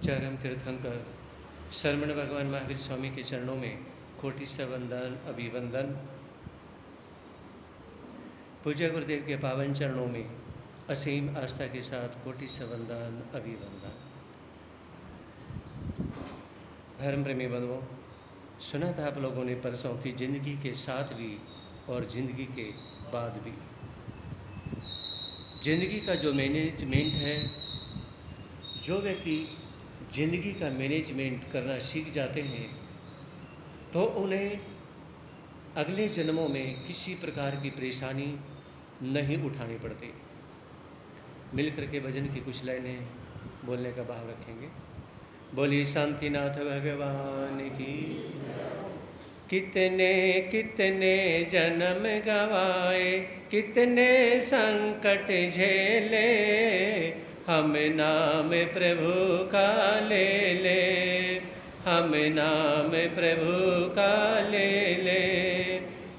चरम तीर्थंकर शरमण भगवान महावीर स्वामी के चरणों में कोटि से वंदन अभिवंदन। पूज्य गुरुदेव के पावन चरणों में असीम आस्था के साथ कोटि से वंदन अभिवंदन। धर्म प्रेमी बंधुओं, सुना था आप लोगों ने परसों की जिंदगी के साथ भी और जिंदगी के बाद भी। जिंदगी का जो मैनेजमेंट है, जो व्यक्ति जिंदगी का मैनेजमेंट करना सीख जाते हैं तो उन्हें अगले जन्मों में किसी प्रकार की परेशानी नहीं उठानी पड़ती। मिलकर के भजन की कुछ लाइनें बोलने का भाव रखेंगे। बोली शांतिनाथ भगवान की। कितने कितने जन्म गवाए, कितने संकट झेले, हम नाम प्रभु का ले ले, हम नाम प्रभु का ले ले।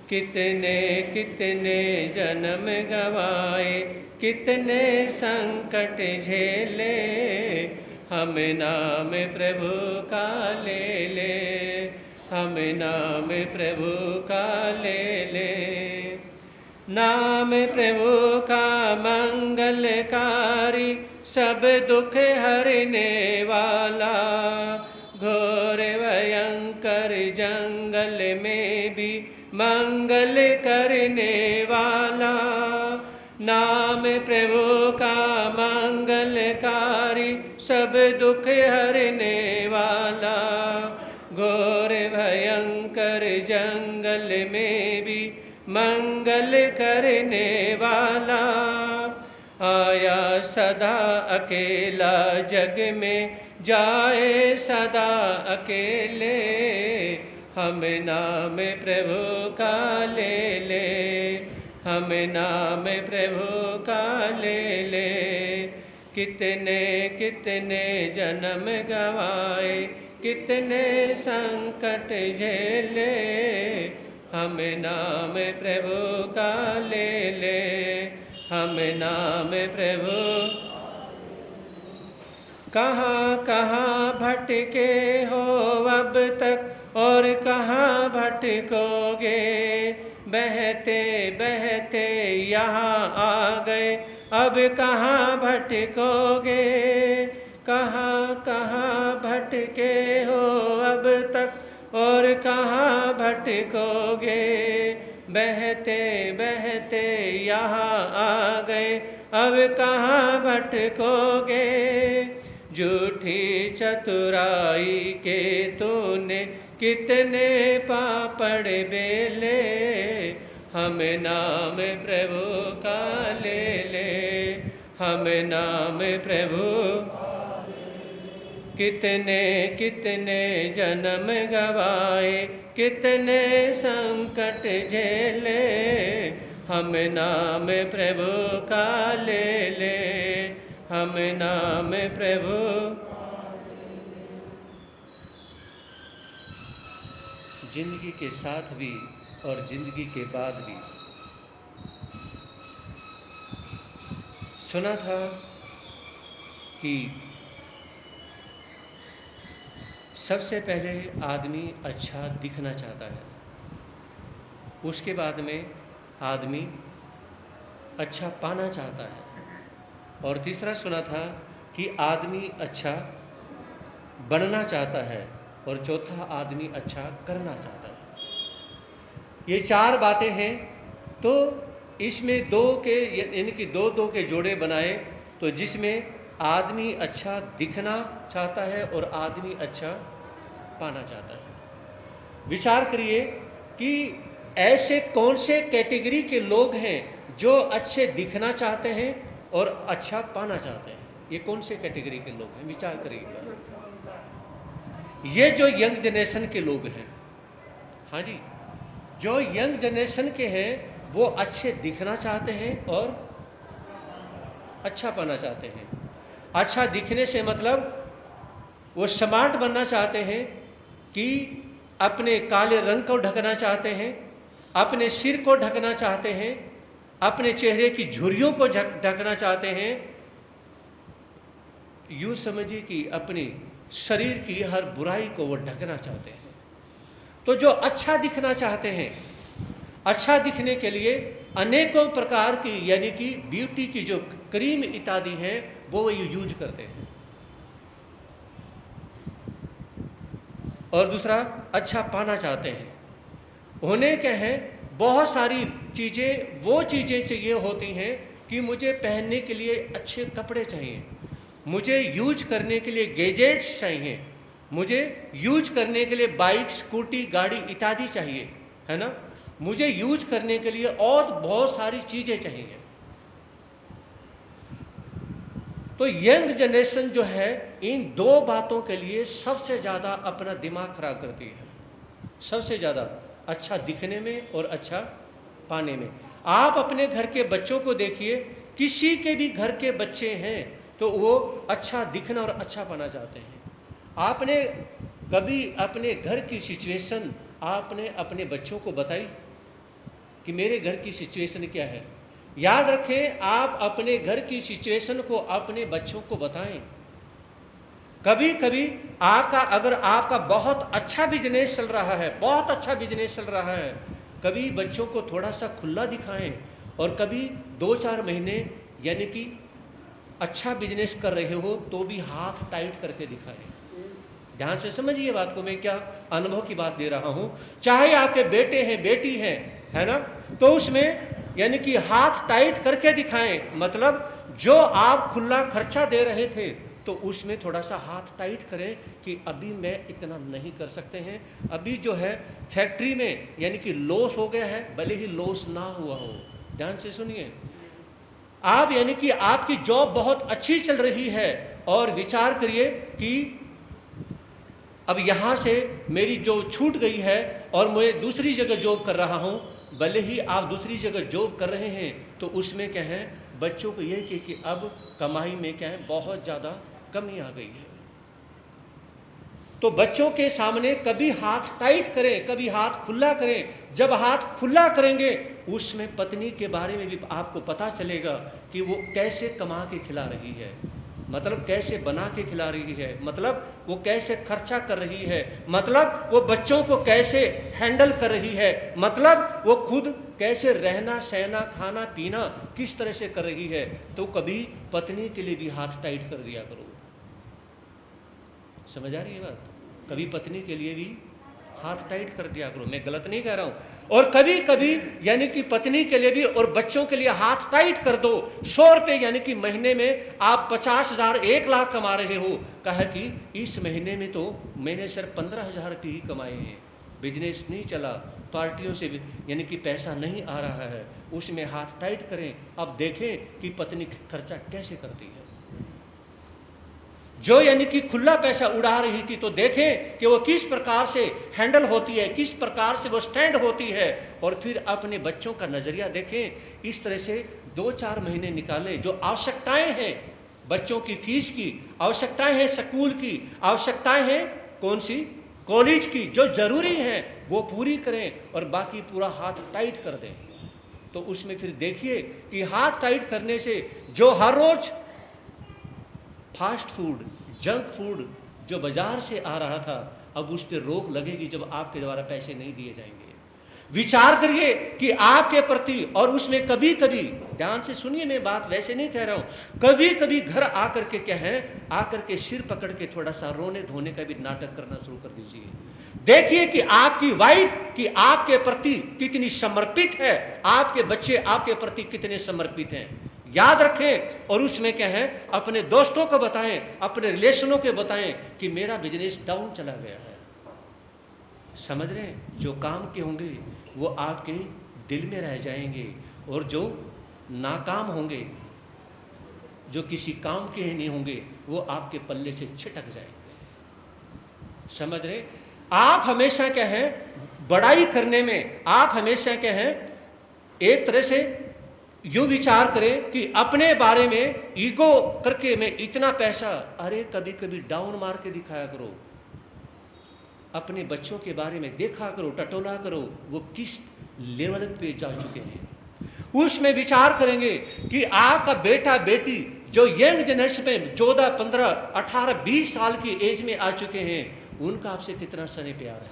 कितने कितने जन्म गवाए, कितने संकट झेले, हम नाम प्रभु का ले ले, हम नाम प्रभु का ले ले। नाम प्रभु का मंगलकारी, सब दुख हरने वाला, घोर भयंकर जंगल में भी मंगल करने वाला। नाम प्रभु का मंगलकारी, सब दुख हरने वाला, घोर भयंकर जंगल में भी मंगल करने वाला। आया सदा अकेला जग में, जाए सदा अकेले, हम नाम प्रभु का ले ले, हम नाम प्रभु का ले ले। कितने कितने जन्म गवाए, कितने संकट झेले, हम नाम प्रभु का ले ले, हम नाम प्रभु। कहाँ कहाँ भटके हो अब तक, और कहाँ भटकोगे, बहते बहते यहाँ आ गए, अब कहाँ भटकोगे। कहाँ कहाँ भटके हो अब तक, और कहाँ भटकोगे, बहते बहते यहाँ आ गए, अब कहाँ भटकोगे। झूठी चतुराई के तूने कितने पापड़ बेले, हम नाम प्रभु का ले ले, हम नाम प्रभु। कितने कितने जन्म गवाए, कितने संकट झेले, हम नाम प्रभु का ले ले, हम नाम प्रभु। जिंदगी के साथ भी और जिंदगी के बाद भी। सुना था कि सबसे पहले आदमी अच्छा दिखना चाहता है, उसके बाद में आदमी अच्छा पाना चाहता है, और तीसरा सुना था कि आदमी अच्छा बनना चाहता है, और चौथा आदमी अच्छा करना चाहता है। ये चार बातें हैं। तो इसमें दो के, इनकी दो दो के जोड़े बनाए तो जिसमें आदमी अच्छा दिखना चाहता है और आदमी अच्छा पाना चाहता है। विचार करिए कि ऐसे कौन से कैटेगरी के लोग हैं जो अच्छे दिखना चाहते हैं और अच्छा पाना चाहते हैं। ये कौन से कैटेगरी के लोग हैं, विचार करिए। ये जो यंग जनरेशन के लोग हैं, हाँ जी, जो यंग जनरेशन के हैं वो अच्छे दिखना चाहते हैं और अच्छा पाना चाहते हैं। अच्छा दिखने से मतलब वो स्मार्ट बनना चाहते हैं, कि अपने काले रंग को ढकना चाहते हैं, अपने सिर को ढकना चाहते हैं, अपने चेहरे की झुर्रियों को ढकना चाहते हैं। यूँ समझिए कि अपनी शरीर की हर बुराई को वो ढकना चाहते हैं। तो जो अच्छा दिखना चाहते हैं, अच्छा दिखने के लिए अनेकों प्रकार की यानी कि ब्यूटी की जो क्रीम इत्यादि हैं वो यूज करते हैं। और दूसरा, अच्छा पाना चाहते हैं। उन्हें क्या है, बहुत सारी चीज़ें, वो चीज़ें चाहिए होती हैं कि मुझे पहनने के लिए अच्छे कपड़े चाहिए, मुझे यूज करने के लिए गैजेट्स चाहिए, मुझे यूज करने के लिए बाइक, स्कूटी, गाड़ी इत्यादि चाहिए, है ना। मुझे यूज करने के लिए और बहुत सारी चीज़ें चाहिए। तो यंग जनरेशन जो है इन दो बातों के लिए सबसे ज़्यादा अपना दिमाग खराब करती है, सबसे ज़्यादा अच्छा दिखने में और अच्छा पाने में। आप अपने घर के बच्चों को देखिए, किसी के भी घर के बच्चे हैं तो वो अच्छा दिखना और अच्छा पाना चाहते हैं। आपने कभी अपने घर की सिचुएशन आपने अपने बच्चों को बताई कि मेरे घर की सिचुएशन क्या है? याद रखें, आप अपने घर की सिचुएशन को अपने बच्चों को बताएं। कभी कभी अगर आपका बहुत अच्छा बिजनेस चल रहा है, बहुत अच्छा बिजनेस चल रहा है, कभी बच्चों को थोड़ा सा खुला दिखाएं, और कभी 2-4 महीने यानी कि अच्छा बिजनेस कर रहे हो तो भी हाथ टाइट करके दिखाएं। ध्यान से समझिए बात को, मैं क्या अनुभव की बात दे रहा हूं। चाहे आपके बेटे हैं, बेटी हैं, है ना, तो उसमें यानी कि हाथ टाइट करके दिखाएं। मतलब जो आप खुला खर्चा दे रहे थे तो उसमें थोड़ा सा हाथ टाइट करें कि अभी मैं इतना नहीं कर सकते हैं, अभी जो है फैक्ट्री में यानी कि लॉस हो गया है, भले ही लॉस ना हुआ हो। ध्यान से सुनिए, आप यानी कि आपकी जॉब बहुत अच्छी चल रही है और विचार करिए कि अब यहाँ से मेरी जो छूट गई है और मैं दूसरी जगह जॉब कर रहा हूँ। भले ही आप दूसरी जगह जॉब कर रहे हैं तो उसमें क्या है, बच्चों को यह कि अब कमाई में क्या है, बहुत ज़्यादा कमी आ गई है। तो बच्चों के सामने कभी हाथ टाइट करें, कभी हाथ खुला करें। जब हाथ खुला करेंगे उसमें पत्नी के बारे में भी आपको पता चलेगा कि वो कैसे कमा के खिला रही है, मतलब कैसे बना के खिला रही है, मतलब वो कैसे खर्चा कर रही है, मतलब वो बच्चों को कैसे हैंडल कर रही है, मतलब वो खुद कैसे रहना सहना खाना पीना किस तरह से कर रही है। तो कभी पत्नी के लिए भी हाथ टाइट कर दिया करो। समझ आ रही है बात? कभी पत्नी के लिए भी हाथ टाइट कर दिया करो, मैं गलत नहीं कह रहा हूं। और कभी कभी यानी कि पत्नी के लिए भी और बच्चों के लिए हाथ टाइट कर दो। 100 रुपये यानी कि महीने में आप 50,000 1 लाख कमा रहे हो, कहा कि इस महीने में तो मैंने सिर्फ 15,000 रुपये ही कमाए हैं, बिजनेस नहीं चला, पार्टियों से भी यानी कि पैसा नहीं आ रहा है, उसमें हाथ टाइट करें। अब देखें कि पत्नी खर्चा कैसे करती है। जो यानी कि खुला पैसा उड़ा रही थी तो देखें कि वो किस प्रकार से हैंडल होती है, किस प्रकार से वो स्टैंड होती है। और फिर अपने बच्चों का नज़रिया देखें। इस तरह से 2-4 महीने निकालें। जो आवश्यकताएं हैं बच्चों की फीस की, आवश्यकताएं हैं स्कूल की, आवश्यकताएं हैं कौन सी कॉलेज की, जो ज़रूरी हैं वो पूरी करें और बाकी पूरा हाथ टाइट कर दें। तो उसमें फिर देखिए कि हाथ टाइट करने से जो हर रोज़ फास्ट फूड, जंक फूड जो बाजार से आ रहा था, अब उस पर रोक लगेगी जब आपके द्वारा पैसे नहीं दिए जाएंगे। विचार करिए कि आपके प्रति, और उसमें कभी कभी, ध्यान से सुनिए, मैं बात वैसे नहीं कह रहा हूं, कभी कभी घर आकर के क्या है, आकर के सिर पकड़ के थोड़ा सा रोने धोने का भी नाटक करना शुरू कर दीजिए। देखिए कि आपकी वाइफ कि आपके प्रति कितनी समर्पित है, आपके बच्चे आपके प्रति कितने समर्पित हैं। याद रखें। और उसमें क्या है, अपने दोस्तों को बताएं, अपने रिलेशनों को बताएं कि मेरा बिजनेस डाउन चला गया है। समझ रहे हैं? जो काम के होंगे वो आपके दिल में रह जाएंगे, और जो नाकाम होंगे, जो किसी काम के नहीं होंगे, वो आपके पल्ले से छिटक जाएंगे। समझ रहे? आप हमेशा क्या है, बड़ाई करने में आप हमेशा क्या है, एक तरह से यूँ विचार करें कि अपने बारे में ईगो करके मैं इतना पैसा, अरे कभी कभी डाउन मार के दिखाया करो। अपने बच्चों के बारे में देखा करो, टटोला करो, वो किस लेवल पे जा चुके हैं। उसमें विचार करेंगे कि आपका बेटा बेटी जो यंग जनरेशन में 14, 15, 18, 20 साल की एज में आ चुके हैं, उनका आपसे कितना स्नेह प्यार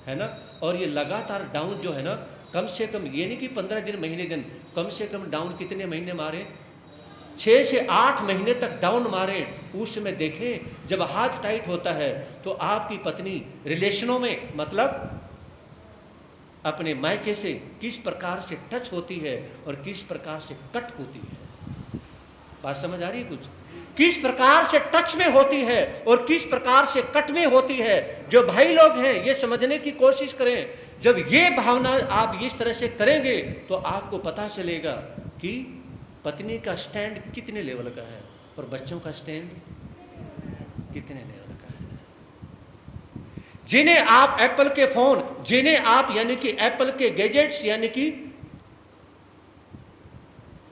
है ना। और ये लगातार डाउन जो है ना, कम से कम ये नहीं कि 15 दिन, महीने दिन, कम से कम डाउन कितने महीने मारे, 6 से 8 महीने तक डाउन मारे। उस समय देखें जब हाथ टाइट होता है तो आपकी पत्नी रिलेशनों में, मतलब अपने मायके से किस प्रकार से टच होती है और किस प्रकार से कट होती है। बात समझ आ रही है कुछ? किस प्रकार से टच में होती है और किस प्रकार से कट में होती है। जो भाई लोग हैं ये समझने की कोशिश करें। जब ये भावना आप इस तरह से करेंगे तो आपको पता चलेगा कि पत्नी का स्टैंड कितने लेवल का है और बच्चों का स्टैंड कितने लेवल का है। जिन्हें आप एप्पल के फोन, जिन्हें आप यानी कि एप्पल के गैजेट्स यानी कि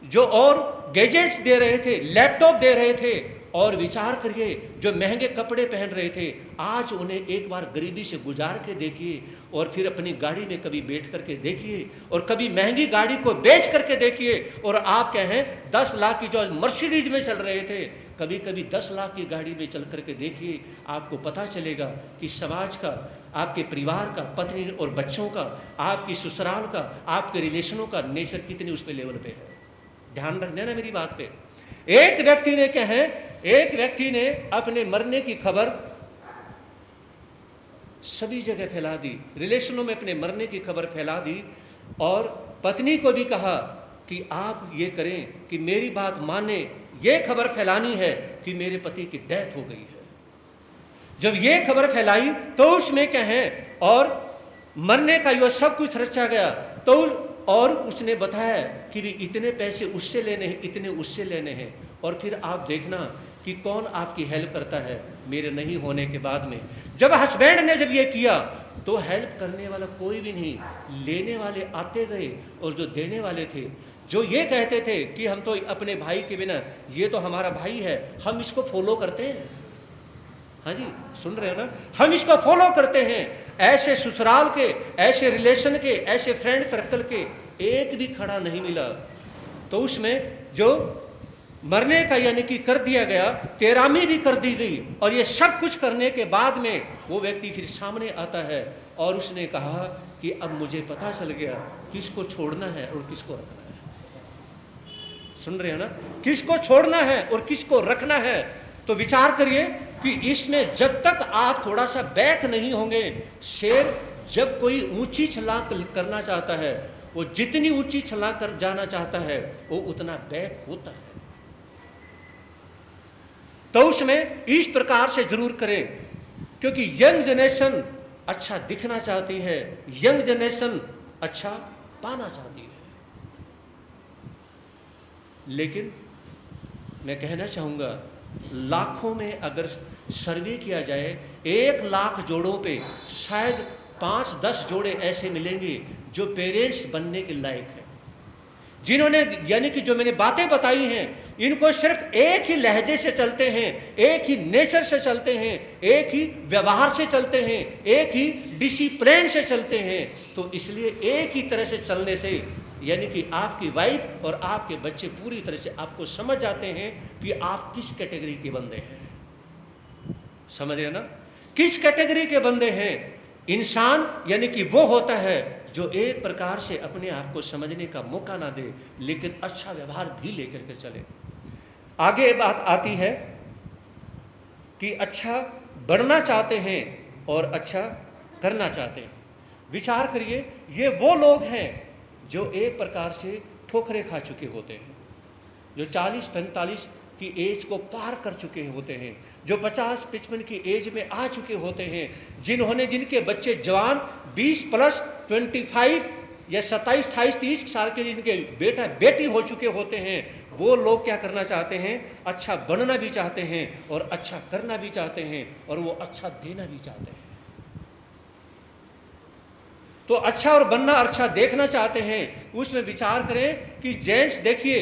जो और गैजेट्स दे रहे थे, लैपटॉप दे रहे थे, और विचार करिए जो महंगे कपड़े पहन रहे थे, आज उन्हें एक बार गरीबी से गुजार के देखिए और फिर अपनी गाड़ी में कभी बैठ करके देखिए और कभी महंगी गाड़ी को बेच करके देखिए। और आप कहें 10 लाख की जो मर्सिडीज में चल रहे थे, कभी कभी 10 लाख की गाड़ी में चल करके देखिए, आपको पता चलेगा कि समाज का, आपके परिवार का, पत्नी और बच्चों का, आपकी ससुराल का, आपके रिलेशनों का नेचर कितनी उस पे लेवल पे है। ध्यान रख देना मेरी बात पे। एक व्यक्ति ने एक व्यक्ति ने अपने मरने की खबर सभी जगह फैला दी, रिलेशनों में अपने मरने की खबर फैला दी और पत्नी को भी कहा कि आप ये करें कि मेरी बात माने, ये खबर फैलानी है कि मेरे पति की डेथ हो गई है। जब ये खबर फैलाई तो उसमें कहें और मरने का यो सब कुछ रचा गया तो और उसने बताया कि भी इतने पैसे उससे लेने हैं, इतने उससे लेने हैं। और फिर आप देखना कि कौन आपकी हेल्प करता है मेरे नहीं होने के बाद में। जब हस्बैंड ने जब ये किया तो हेल्प करने वाला कोई भी नहीं, लेने वाले आते गए और जो देने वाले थे, जो ये कहते थे कि हम तो अपने भाई के बिना, ये तो हमारा भाई है, हम इसको फॉलो करते हैं। हाँ जी, सुन रहे हो ना, हम इसको फॉलो करते हैं। ऐसे ससुराल के, ऐसे रिलेशन के, ऐसे फ्रेंड सर्कल के एक भी खड़ा नहीं मिला। तो उसमें जो मरने का यानी कि कर दिया गया, तेरामी भी कर दी गई, और ये सब कुछ करने के बाद में वो व्यक्ति फिर सामने आता है और उसने कहा कि अब मुझे पता चल गया किसको छोड़ना है और किसको रखना है। सुन रहे हो ना, किसको छोड़ना है और किसको रखना है। तो विचार करिए कि इसमें जब तक आप थोड़ा सा बैक नहीं होंगे, शेर जब कोई ऊंची छलांग करना चाहता है, वो जितनी ऊंची छलांग कर जाना चाहता है वो उतना बैक होता है। तो उसमें इस प्रकार से जरूर करें, क्योंकि यंग जनरेशन अच्छा दिखना चाहती है, यंग जनरेशन अच्छा पाना चाहती है। लेकिन मैं कहना चाहूँगा, लाखों में अगर सर्वे किया जाए, 1 लाख जोड़ों पे शायद 5-10 जोड़े ऐसे मिलेंगे जो पेरेंट्स बनने के लायक हैं, जिन्होंने यानी कि जो मैंने बातें बताई हैं, इनको सिर्फ एक ही लहजे से चलते हैं, एक ही नेचर से चलते हैं, एक ही व्यवहार से चलते हैं, एक ही डिसिप्लिन से चलते हैं। तो इसलिए एक ही तरह से चलने से यानी कि आपकी वाइफ और आपके बच्चे पूरी तरह से आपको समझ जाते हैं कि आप किस कैटेगरी के बंदे हैं। समझ रहे ना, किस कैटेगरी के बंदे हैं। इंसान यानी कि वो होता है जो एक प्रकार से अपने आप को समझने का मौका ना दे, लेकिन अच्छा व्यवहार भी लेकर के चले। आगे बात आती है कि अच्छा बढ़ना चाहते हैं और अच्छा करना चाहते हैं। विचार करिए, ये वो लोग हैं जो एक प्रकार से ठोकरें खा चुके होते हैं, जो 40-45 की एज को पार कर चुके होते हैं, जो 50-55 की एज में आ चुके होते हैं, जिनके बच्चे जवान 20+ 25 या 27-28-30 साल के जिनके बेटा बेटी हो चुके होते हैं, वो लोग क्या करना चाहते हैं, अच्छा बनना भी चाहते हैं और अच्छा करना भी चाहते हैं और वो अच्छा देना भी चाहते हैं। तो अच्छा और बनना, अच्छा देखना चाहते हैं। उसमें विचार करें कि जेंट्स देखिए,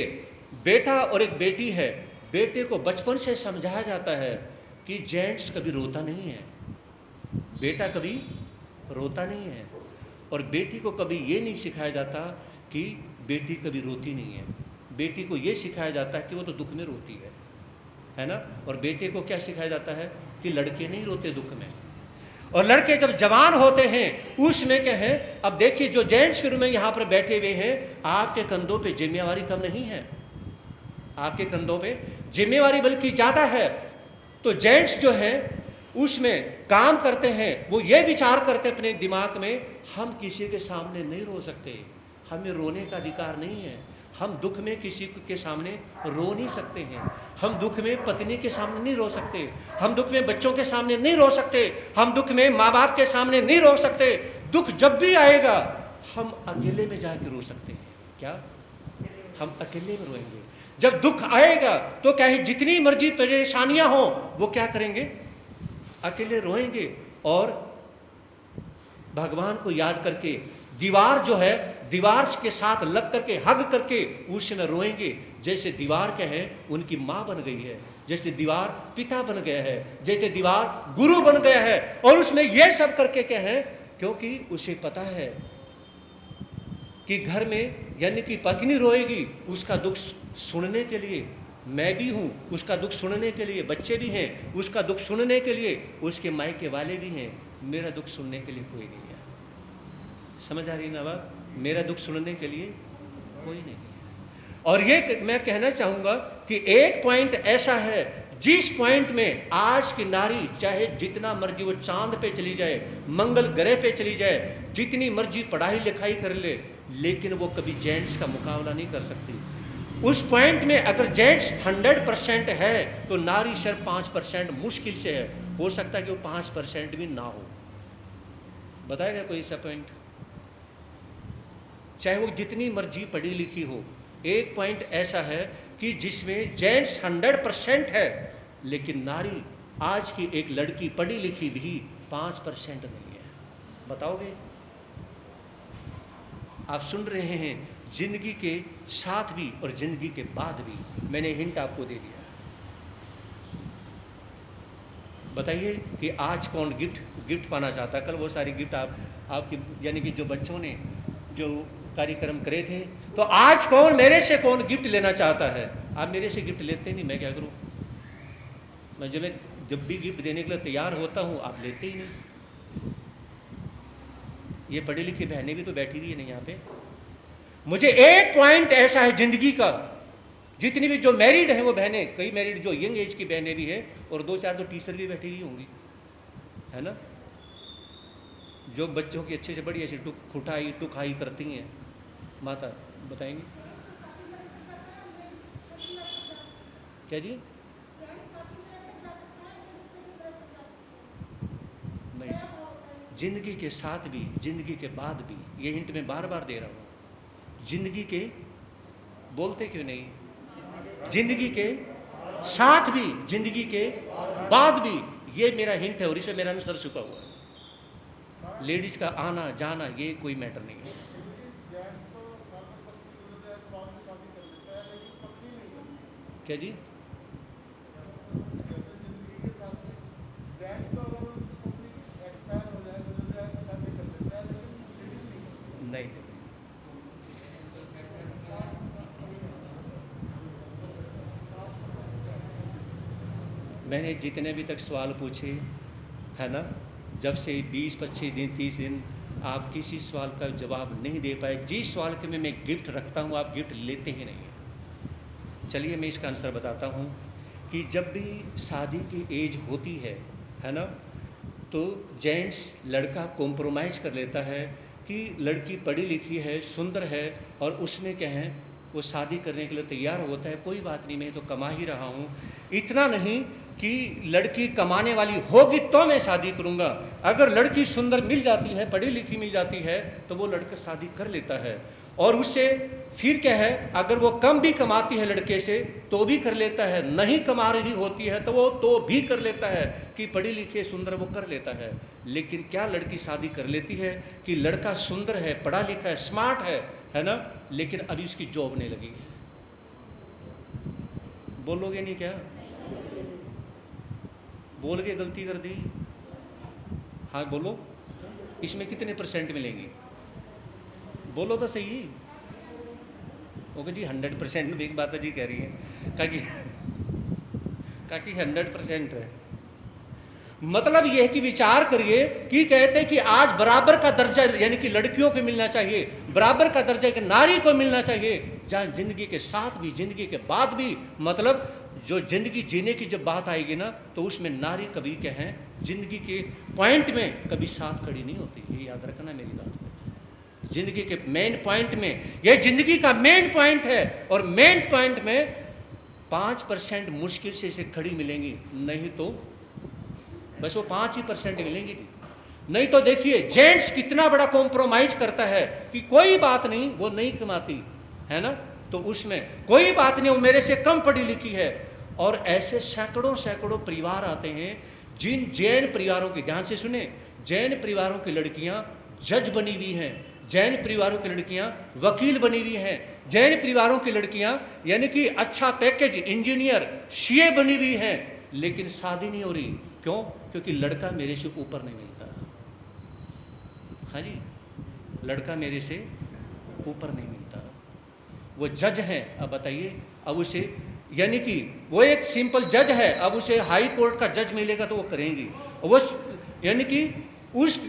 बेटा और एक बेटी है, बेटे को बचपन से समझाया जाता है कि जेंट्स कभी रोता नहीं है, बेटा कभी रोता नहीं है, और बेटी को कभी ये नहीं सिखाया जाता कि बेटी कभी रोती नहीं है। बेटी को ये सिखाया जाता है कि वो तो दुख में रोती है ना, और बेटे को क्या सिखाया जाता है कि लड़के नहीं रोते दुख में। और लड़के जब जवान होते हैं उसमें क्या है, अब देखिए जो जेंट्स के रूम में यहाँ पर बैठे हुए हैं, आपके कंधों पे जिम्मेवारी कम नहीं है, आपके कंधों पे जिम्मेवारी बल्कि ज़्यादा है। तो जेंट्स जो है उसमें काम करते हैं, वो ये विचार करते अपने दिमाग में, हम किसी के सामने नहीं रो सकते, हमें रोने का अधिकार नहीं है, हम दुख में किसी के सामने रो नहीं सकते हैं, हम दुख में पत्नी के सामने नहीं रो सकते, हम दुख में बच्चों के सामने नहीं रो सकते, हम दुख में माँ बाप के सामने नहीं रो सकते। दुख जब भी आएगा हम अकेले में जाके रो सकते हैं। क्या हम अकेले में रोएंगे? जब दुख आएगा तो क्या है, जितनी मर्जी परेशानियां हो वो क्या करेंगे, अकेले रोएंगे और भगवान को याद करके दीवार जो है, दीवार के साथ लग करके हग करके उस समय रोएंगे, जैसे दीवार क्या है उनकी माँ बन गई है, जैसे दीवार पिता बन गया है, जैसे दीवार गुरु बन गया है। और उसमें यह सब करके क्या है, क्योंकि उसे पता है कि घर में यानी कि पत्नी रोएगी, उसका दुख सुनने के लिए मैं भी हूँ, उसका दुख सुनने के लिए बच्चे भी हैं, उसका दुख सुनने के लिए उसके मायके वाले भी हैं, मेरा दुख सुनने के लिए कोई नहीं है। समझ आ रही ना बात? मेरा दुख सुनने के लिए कोई नहीं है। और ये मैं कहना चाहूँगा कि एक पॉइंट ऐसा है जिस पॉइंट में आज की नारी चाहे जितना मर्जी वो चांद पे चली जाए, मंगल ग्रह पे चली जाए, जितनी मर्जी पढ़ाई लिखाई कर ले, लेकिन वो कभी जेंट्स का मुकाबला नहीं कर सकती। उस पॉइंट में अगर जेंट्स 100% है तो नारी सिर्फ 5% मुश्किल से है, हो सकता है कि वो 5% भी ना हो। बताएगा कोई ऐसा पॉइंट? चाहे वो जितनी मर्जी पढ़ी लिखी हो, एक पॉइंट ऐसा है कि जिसमें जेंट्स 100% है, लेकिन नारी आज की एक लड़की पढ़ी लिखी भी 5% नहीं है। बताओगे? आप सुन रहे हैं, जिंदगी के साथ भी और जिंदगी के बाद भी। मैंने हिंट आपको दे दिया। बताइए कि आज कौन गिफ्ट पाना चाहता है? कल वो सारी गिफ्ट आपकी यानी कि जो बच्चों ने जो कार्यक्रम करे थे, तो आज कौन मेरे से कौन गिफ्ट लेना चाहता है? आप मेरे से गिफ्ट लेते नहीं, मैं क्या करूं? मैं जब भी गिफ्ट देने के लिए तैयार होता हूं, आप लेते ही नहीं। ये पढ़ी लिखी बहनें भी तो बैठी हुई है नहीं यहाँ पे। मुझे एक पॉइंट ऐसा है जिंदगी का, जितनी भी जो मैरिड हैं वो बहनें, कई मैरिड जो यंग एज की बहनें भी हैं, और 2-4 तो टीचर भी बैठी हुई होंगी, है ना, जो बच्चों की अच्छे से बड़ी ऐसी टुकाई करती हैं। माता बताएंगी क्या जी? नहीं जी, जिंदगी के साथ भी जिंदगी के बाद भी, ये हिंट मैं बार बार दे रहा हूँ। जिंदगी के बोलते क्यों नहीं? जिंदगी के साथ भी जिंदगी के बाद भी, ये मेरा हिंट है और इसे मेरा आंसर छुपा हुआ है। लेडीज का आना जाना ये कोई मैटर नहीं है। क्या जी? नहीं, मैंने जितने भी तक सवाल पूछे है ना, जब से 20-25 दिन 30 दिन आप किसी सवाल का जवाब नहीं दे पाए। जिस सवाल के में मैं गिफ्ट रखता हूँ आप गिफ्ट लेते ही नहीं हैं। चलिए मैं इसका आंसर बताता हूँ कि जब भी शादी की एज होती है ना, तो जेंट्स लड़का कॉम्प्रोमाइज़ कर लेता है कि लड़की पढ़ी लिखी है, सुंदर है, और उसमें क्या है वो शादी करने के लिए तैयार होता है। कोई बात नहीं, मैं तो कमा ही रहा हूँ। इतना नहीं कि लड़की कमाने वाली होगी तो मैं शादी करूँगा। अगर लड़की सुंदर मिल जाती है, पढ़ी लिखी मिल जाती है, तो वो लड़का शादी कर लेता है। और उससे फिर क्या है, अगर वो कम भी कमाती है लड़के से तो भी कर लेता है, नहीं कमा रही होती है तो वो तो भी कर लेता है कि पढ़ी लिखी सुंदर, वो कर लेता है। लेकिन क्या लड़की शादी कर लेती है कि लड़का सुंदर है, पढ़ा लिखा है, स्मार्ट है ना, लेकिन अभी उसकी जॉब नहीं लगी है? बोलोगे नहीं क्या? बोल के गलती कर दी? हाँ बोलो, इसमें कितने % मिलेंगे? बोलो तो सही। वो कह जी 100% बिग माता जी कह रही हैं, कहा कि 100% है। मतलब यह है कि विचार करिए कि कहते हैं कि आज बराबर का दर्जा यानी कि लड़कियों को मिलना चाहिए, बराबर का दर्जा कि नारी को मिलना चाहिए, जहाँ जिंदगी के साथ भी जिंदगी के बाद भी, मतलब जो जिंदगी जीने की जब बात आएगी ना, तो उसमें नारी कभी क्या है, जिंदगी के पॉइंट में कभी साथ खड़ी नहीं होती। ये याद रखना मेरी बात है। जिंदगी के मेन पॉइंट में, यह जिंदगी का मेन पॉइंट है, और मेन पॉइंट में 5% मुश्किल से इसे खड़ी मिलेंगी, नहीं तो बस वो 5% मिलेंगी। नहीं तो देखिए जेंट्स कितना बड़ा कॉम्प्रोमाइज करता है कि कोई बात नहीं वो नहीं कमाती है ना, तो उसमें कोई बात नहीं वो मेरे से कम पढ़ी लिखी है। और ऐसे सैकड़ों सैकड़ों परिवार आते हैं जिन जैन परिवारों के, ध्यान से सुने, जैन परिवारों की लड़कियां जज बनी हुई हैं, जैन परिवारों की लड़कियां वकील बनी हुई हैं, जैन परिवारों की लड़कियां यानी कि अच्छा पैकेज इंजीनियर सीए बनी हुई हैं, लेकिन शादी नहीं हो रही। क्यों? क्योंकि लड़का मेरे से ऊपर नहीं मिलता। हाँ जी, लड़का मेरे से ऊपर नहीं मिलता। वो जज है, अब बताइए, अब उसे यानी कि वो एक सिंपल जज है, अब उसे हाई कोर्ट का जज मिलेगा तो वो करेंगी। वो यानी कि उस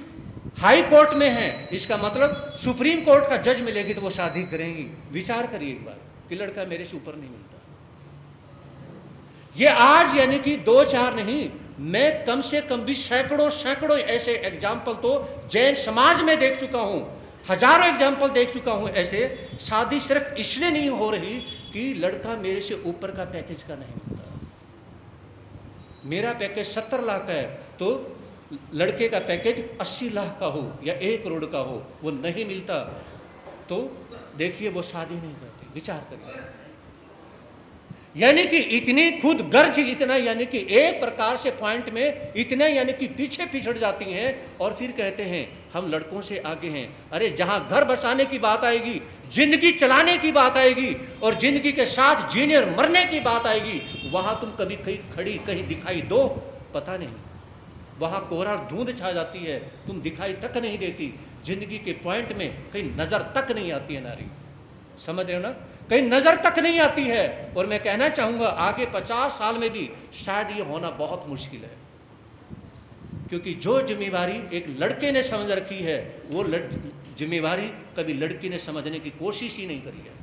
हाई कोर्ट में है, इसका मतलब सुप्रीम कोर्ट का जज मिलेगी तो वो शादी करेंगी। विचार करिए एक बार कि लड़का मेरे से ऊपर नहीं मिलता। ये आज यानी कि 2-4 नहीं, मैं कम से कम भी सैकड़ों सैकड़ों ऐसे एग्जाम्पल तो जैन समाज में देख चुका हूं, हजारों एग्जाम्पल देख चुका हूं। ऐसे शादी सिर्फ इसलिए नहीं हो रही कि लड़का मेरे से ऊपर का पैकेज का नहीं मिलता। मेरा पैकेज 70 लाख का है तो लड़के का पैकेज 80 लाख का हो या 1 करोड़ का हो, वो नहीं मिलता तो देखिए वो शादी नहीं करती। विचार करिए, यानी कि इतनी खुद गर्ज, इतना यानी कि एक प्रकार से पॉइंट में इतने यानी कि पीछे पिछड़ जाती हैं, और फिर कहते हैं हम लड़कों से आगे हैं। अरे जहां घर बसाने की बात आएगी, जिंदगी चलाने की बात आएगी, और जिंदगी के साथ जीने और मरने की बात आएगी, वहां तुम कभी कहीं खड़ी कहीं दिखाई दो, पता नहीं, वहां कोहरा धुंध छा जाती है, तुम दिखाई तक नहीं देती, जिंदगी के पॉइंट में कहीं नजर तक नहीं आती है नारी। समझ रहे हो ना, कहीं नजर तक नहीं आती है। और मैं कहना चाहूंगा आगे 50 साल में भी शायद ये होना बहुत मुश्किल है, क्योंकि जो जिम्मेवारी एक लड़के ने समझ रखी है वो जिम्मेवारी कभी लड़की ने समझने की कोशिश ही नहीं करी है।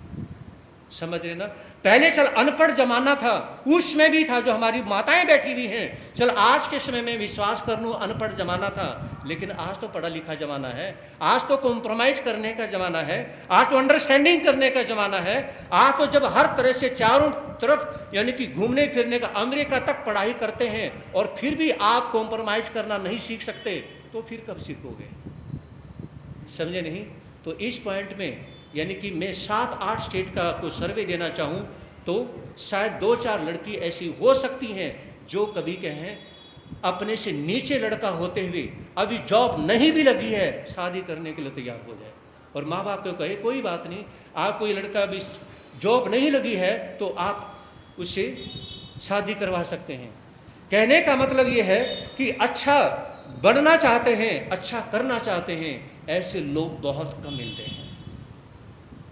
समझ रहे ना, पहले चल अनपढ़ जमाना था, उसमें भी था जो हमारी माताएं बैठी हुई हैं, चल आज के समय में विश्वास कर लूं अनपढ़ जमाना था, लेकिन आज तो पढ़ा लिखा जमाना है, आज तो कॉम्प्रोमाइज करने का जमाना है, आज तो अंडरस्टैंडिंग करने का जमाना है, आज तो जब हर तरह से चारों तरफ यानी कि घूमने फिरने का, अमेरिका तक पढ़ाई करते हैं, और फिर भी आप कॉम्प्रोमाइज करना नहीं सीख सकते, तो फिर कब सीखोगे? समझे नहीं? तो इस पॉइंट में यानी कि मैं 7-8 स्टेट का कोई सर्वे देना चाहूँ तो शायद 2-4 लड़की ऐसी हो सकती हैं जो कभी कहें अपने से नीचे लड़का होते हुए अभी जॉब नहीं भी लगी है, शादी करने के लिए तैयार हो जाए, और माँ बाप को कहे कोई बात नहीं, आपको ये लड़का अभी जॉब नहीं लगी है तो आप उससे शादी करवा सकते हैं। कहने का मतलब ये है कि अच्छा बनना चाहते हैं, अच्छा करना चाहते हैं, ऐसे लोग बहुत कम मिलते हैं।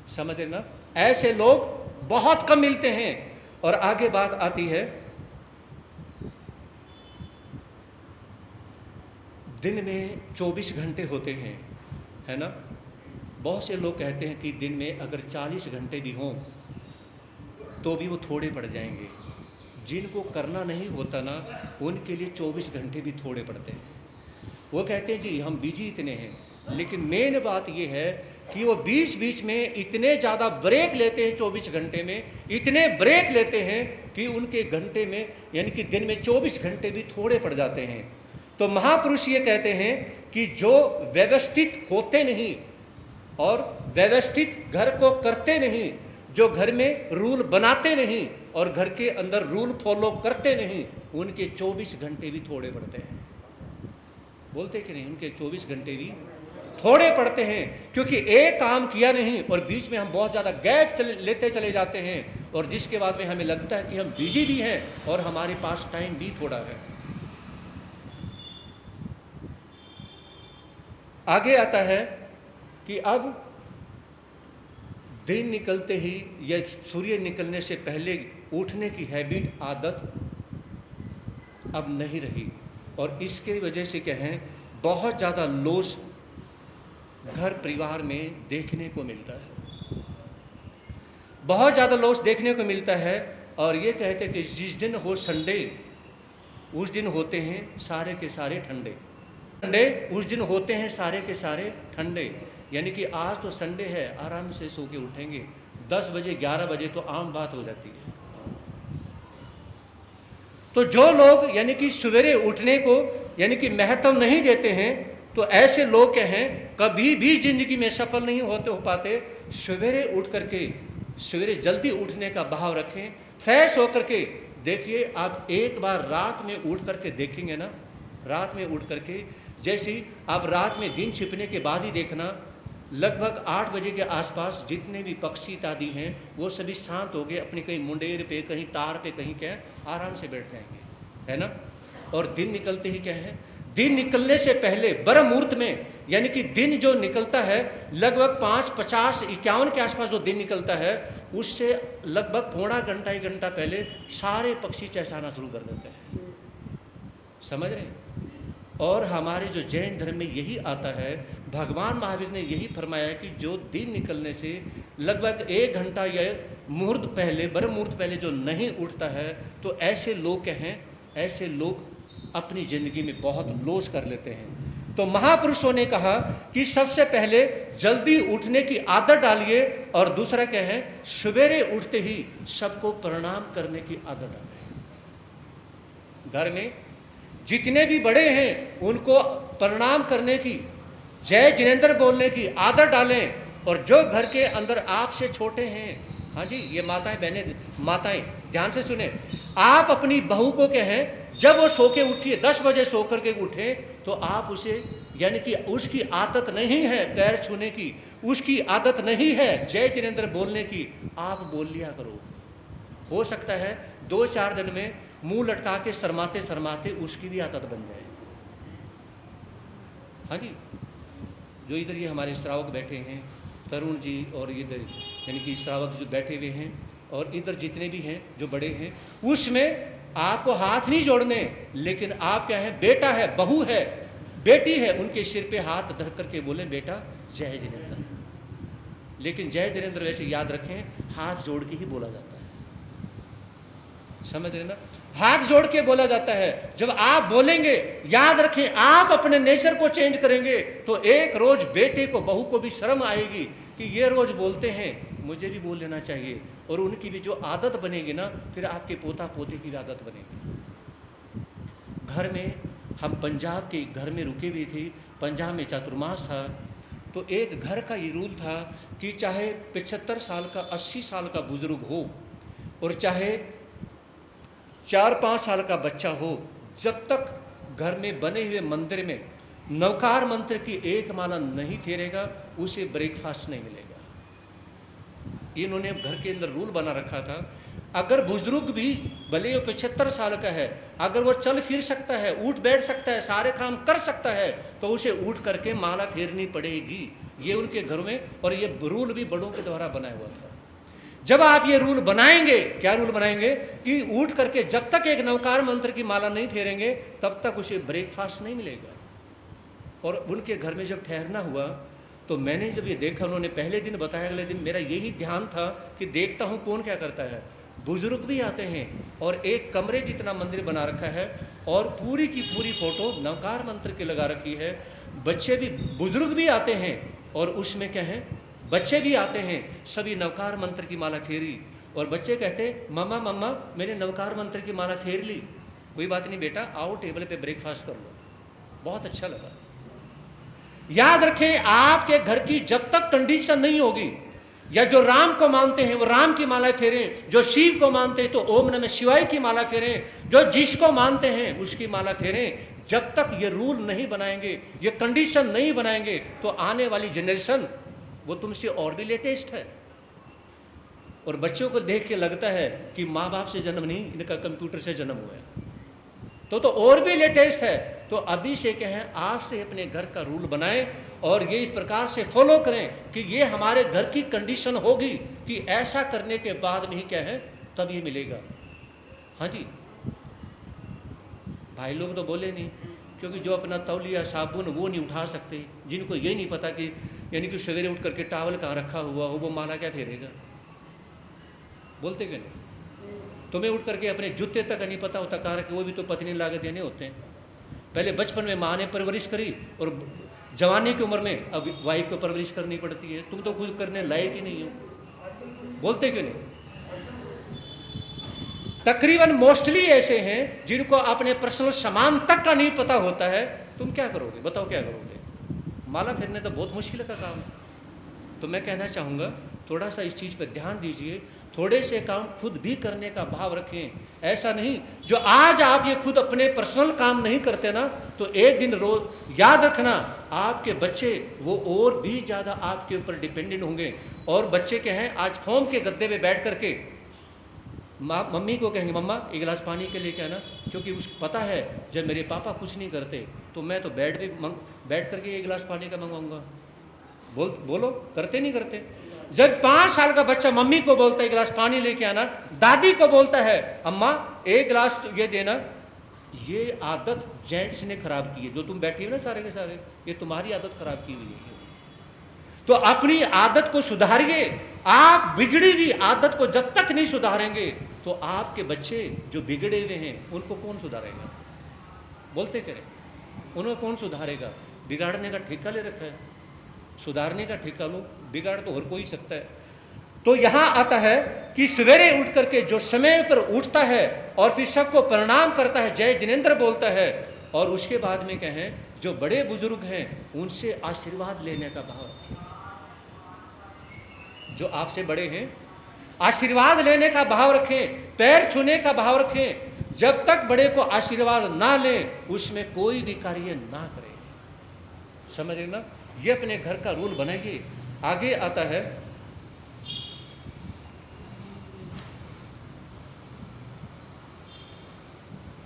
समझ रहे ना, ऐसे लोग बहुत कम मिलते हैं। और आगे बात आती है, दिन में 24 घंटे होते हैं, है ना। बहुत से लोग कहते हैं कि दिन में अगर 40 घंटे भी हों तो भी वो थोड़े पड़ जाएंगे। जिनको करना नहीं होता ना, उनके लिए 24 घंटे भी थोड़े पड़ते हैं। वो कहते हैं जी हम बिजी इतने हैं, लेकिन मेन बात ये है कि वो बीच बीच में इतने ज़्यादा ब्रेक लेते हैं, 24 घंटे में इतने ब्रेक लेते हैं कि उनके घंटे में यानी कि दिन में 24 घंटे भी थोड़े पड़ जाते हैं। तो महापुरुष ये कहते हैं कि जो व्यवस्थित होते नहीं और व्यवस्थित घर को करते नहीं, जो घर में रूल बनाते नहीं और घर के अंदर रूल फॉलो करते नहीं, उनके 24 घंटे भी थोड़े पड़ते हैं। बोलते कि नहीं, उनके 24 घंटे भी थोड़े पड़ते हैं, क्योंकि एक काम किया नहीं और बीच में हम बहुत ज़्यादा गैप लेते चले जाते हैं, और जिसके बाद में हमें लगता है कि हम बिजी भी हैं और हमारे पास टाइम भी थोड़ा है। आगे आता है कि अब दिन निकलते ही या सूर्य निकलने से पहले उठने की हैबिट, आदत अब नहीं रही। और इसके वजह से क्या है, बहुत ज़्यादा लॉस घर परिवार में देखने को मिलता है, बहुत ज़्यादा लॉस देखने को मिलता है। और ये कहते हैं कि जिस दिन हो संडे, उस दिन होते हैं सारे के सारे ठंडे। संडे उस दिन होते हैं सारे के सारे ठंडे, यानी कि आज तो संडे है, आराम से सो के उठेंगे, 10 बजे 11 बजे तो आम बात हो जाती है। तो जो लोग यानी कि सवेरे उठने को यानी कि महत्व नहीं देते हैं, तो ऐसे लोग क्या हैं, कभी भी जिंदगी में सफल नहीं हो पाते। सवेरे उठ करके, सवेरे जल्दी उठने का भाव रखें, फ्रेश होकर के देखिए। आप एक बार रात में उठ करके देखेंगे ना, रात में उठ करके जैसे ही आप रात में दिन छिपने के बाद ही देखना, लगभग 8 बजे के आसपास जितने भी पक्षी इत्यादि हैं वो सभी शांत हो गए, अपनी कहीं मुंडेर पे, कहीं तार पे, कहीं क्या आराम से बैठ जाएंगे, है ना। और दिन निकलते ही क्या है, दिन निकलने से पहले ब्रह्म मुहूर्त में, यानी कि दिन जो निकलता है लगभग 5, 50, 51 के आसपास जो दिन निकलता है, उससे लगभग पौना घंटा 1 घंटा पहले सारे पक्षी चहचहाना शुरू कर देते हैं, समझ रहे हैं। और हमारे जो जैन धर्म में यही आता है, भगवान महावीर ने यही फरमाया है कि जो दिन निकलने से लगभग 1 घंटा या मुहूर्त पहले, ब्रह्म मुहूर्त पहले जो नहीं उठता है, तो ऐसे लोग क्या हैं, ऐसे लोग अपनी ज़िंदगी में बहुत लॉस कर लेते हैं। तो महापुरुषों ने कहा कि सबसे पहले जल्दी उठने की आदत डालिए, और दूसरा क्या है, सवेरे उठते ही सबको प्रणाम करने की आदत डालिए। घर में जितने भी बड़े हैं उनको प्रणाम करने की, जय जिनेंद्र बोलने की आदत डालें। और जो घर के अंदर आपसे छोटे हैं, हाँ जी, ये माताएं बहनें, माताएं ध्यान से सुने, आप अपनी बहू को कहें जब वो सो के उठिए, 10 बजे सो करके उठे, तो आप उसे, यानी कि उसकी आदत नहीं है पैर छूने की, उसकी आदत नहीं है जय जिनेंद्र बोलने की, आप बोल लिया करो। हो सकता है 2-4 दिन में मुंह लटका के शर्माते शर्माते उसकी भी आदत बन जाए। हाँ जी, जो इधर ये हमारे श्रावक बैठे हैं, तरुण जी, और इधर यानी कि श्रावक जो बैठे हुए हैं, और इधर जितने भी हैं जो बड़े हैं, उसमें आपको हाथ नहीं जोड़ने, लेकिन आप क्या है, बेटा है, बहू है, बेटी है, उनके सिर पे हाथ धर करके बोले बेटा जय जिनेंद्र। लेकिन जय जिनेंद्र वैसे याद रखें, हाथ जोड़ के ही बोला जाता है, समझ रहे ना, हाथ जोड़ के बोला जाता है। जब आप बोलेंगे, याद रखें, आप अपने नेचर को चेंज करेंगे, तो एक रोज बेटे को, बहू को भी शर्म आएगी कि ये रोज बोलते हैं, मुझे भी बोल लेना चाहिए। और उनकी भी जो आदत बनेगी ना, फिर आपके पोता पोते की भी आदत बनेगी। घर में, हम पंजाब के घर में रुके हुए थे, पंजाब में चातुर्मास था, तो एक घर का ये रूल था कि चाहे 75 साल का, 80 साल का बुजुर्ग हो, और चाहे 4-5 साल का बच्चा हो, जब तक घर में बने हुए मंदिर में नवकार मंत्र की एक माला नहीं फेरेगा, उसे ब्रेकफास्ट नहीं मिलेगा। इन्होंने घर के अंदर रूल बना रखा था, अगर बुजुर्ग भी भले वो 75 साल का है, अगर वो चल फिर सकता है, उठ बैठ सकता है, सारे काम कर सकता है, तो उसे उठ करके माला फेरनी पड़ेगी। ये उनके घर में, और ये रूल भी बड़ों के द्वारा बनाया हुआ था। जब आप ये रूल बनाएंगे, क्या रूल बनाएंगे कि उठ करके जब तक एक नवकार मंत्र की माला नहीं फेरेंगे, तब तक उसे ब्रेकफास्ट नहीं मिलेगा। और उनके घर में जब ठहरना हुआ, तो मैंने जब ये देखा, उन्होंने पहले दिन बताया, अगले दिन मेरा यही ध्यान था कि देखता हूँ कौन क्या करता है। बुजुर्ग भी आते हैं, और एक कमरे जितना मंदिर बना रखा है, और पूरी की पूरी फोटो नवकार मंत्र की लगा रखी है। बच्चे भी, बुजुर्ग भी आते हैं, और उसमें क्या है, बच्चे भी आते हैं, सभी नवकार मंत्र की माला फेरी। और बच्चे कहते, मम्मा मम्मा मैंने नवकार मंत्र की माला फेर ली। कोई बात नहीं बेटा, आओ टेबल पे ब्रेकफास्ट कर लो। बहुत अच्छा लगा। याद रखें, आपके घर की जब तक कंडीशन नहीं होगी, या जो राम को मानते हैं वो राम की माला फेरें, जो शिव को मानते हैं तो ओम नमः शिवाय की माला फेरें, जो जिसको मानते हैं उसकी माला फेरें। जब तक ये रूल नहीं बनाएंगे, ये कंडीशन नहीं बनाएंगे, तो आने वाली जनरेशन वो तुमसे और भी लेटेस्ट है। और बच्चों को देख के लगता है कि माँ बाप से जन्म नहीं, इनका कंप्यूटर से जन्म हुआ है, तो और भी लेटेस्ट है। तो अभी से कहें, आज से अपने घर का रूल बनाएं और ये इस प्रकार से फॉलो करें कि ये हमारे घर की कंडीशन होगी कि ऐसा करने के बाद में ही क्या है तब ये मिलेगा। हाँ जी, भाई लोग तो बोले नहीं, क्योंकि जो अपना तौलिया साबुन वो नहीं उठा सकते, जिनको ये नहीं पता कि यानी कि सवेरे उठ करके टावल कहाँ रखा हुआ हो, वो माला क्या फेरेगा, बोलते क्यों नहीं? तुम्हें उठ करके अपने जूते तक नहीं पता होता कहाँ रखे, वो भी तो पत्नी लाके देने होते हैं। पहले बचपन में माँ ने परवरिश करी और जवानी की उम्र में अब वाइफ को परवरिश करनी पड़ती है। तुम तो खुद करने लायक ही नहीं हो, बोलते क्यों नहीं? तकरीबन मोस्टली ऐसे हैं जिनको अपने पर्सनल सामान तक का नहीं पता होता है। तुम क्या करोगे, बताओ क्या करोगे? माला फेरने तो बहुत मुश्किल का काम है। तो मैं कहना चाहूँगा थोड़ा सा इस चीज़ पर ध्यान दीजिए, थोड़े से काम खुद भी करने का भाव रखें। ऐसा नहीं जो आज आप ये खुद अपने पर्सनल काम नहीं करते ना, तो एक दिन रोज याद रखना आपके बच्चे वो और भी ज़्यादा आपके ऊपर डिपेंडेंट होंगे। और बच्चे के हैं आज फोम के गद्दे पे बैठ करके मम्मी को कहेंगे मम्मा एक गिलास पानी के लेके आना, क्योंकि उसको पता है जब मेरे पापा कुछ नहीं करते तो मैं तो बैठ करके एक गिलास पानी का मंगवाऊंगा। बोलो करते नहीं करते? जब 5 साल का बच्चा मम्मी को बोलता है एक गिलास पानी लेके आना, दादी को बोलता है अम्मा एक गिलास ये देना, ये आदत जेंट्स ने खराब की है। जो तुम बैठे हो ना सारे के सारे, ये तुम्हारी आदत खराब की हुई है। तो अपनी आदत को सुधारिए। आप बिगड़ी हुई आदत को जब तक नहीं सुधारेंगे तो आपके बच्चे जो बिगड़े हुए हैं उनको कौन सुधारेगा? बोलते करें, उन्हें कौन सुधारेगा? बिगाड़ने का ठेका ले रखा है, सुधारने का ठेका लो, बिगाड़ तो हर कोई सकता है। तो यहां आता है कि सवेरे उठ करके जो समय पर उठता है और फिर सबको प्रणाम करता है, जय जिनेंद्र बोलता है, और उसके बाद में कहें जो बड़े बुजुर्ग हैं उनसे आशीर्वाद लेने का भाव रखें। जो आपसे बड़े हैं आशीर्वाद लेने का भाव रखें, पैर छूने का भाव रखें। जब तक बड़े को आशीर्वाद ना लें उसमें कोई भी कार्य ना करें। समझ रहे ना? ये अपने घर का रूल बनाइए। आगे आता है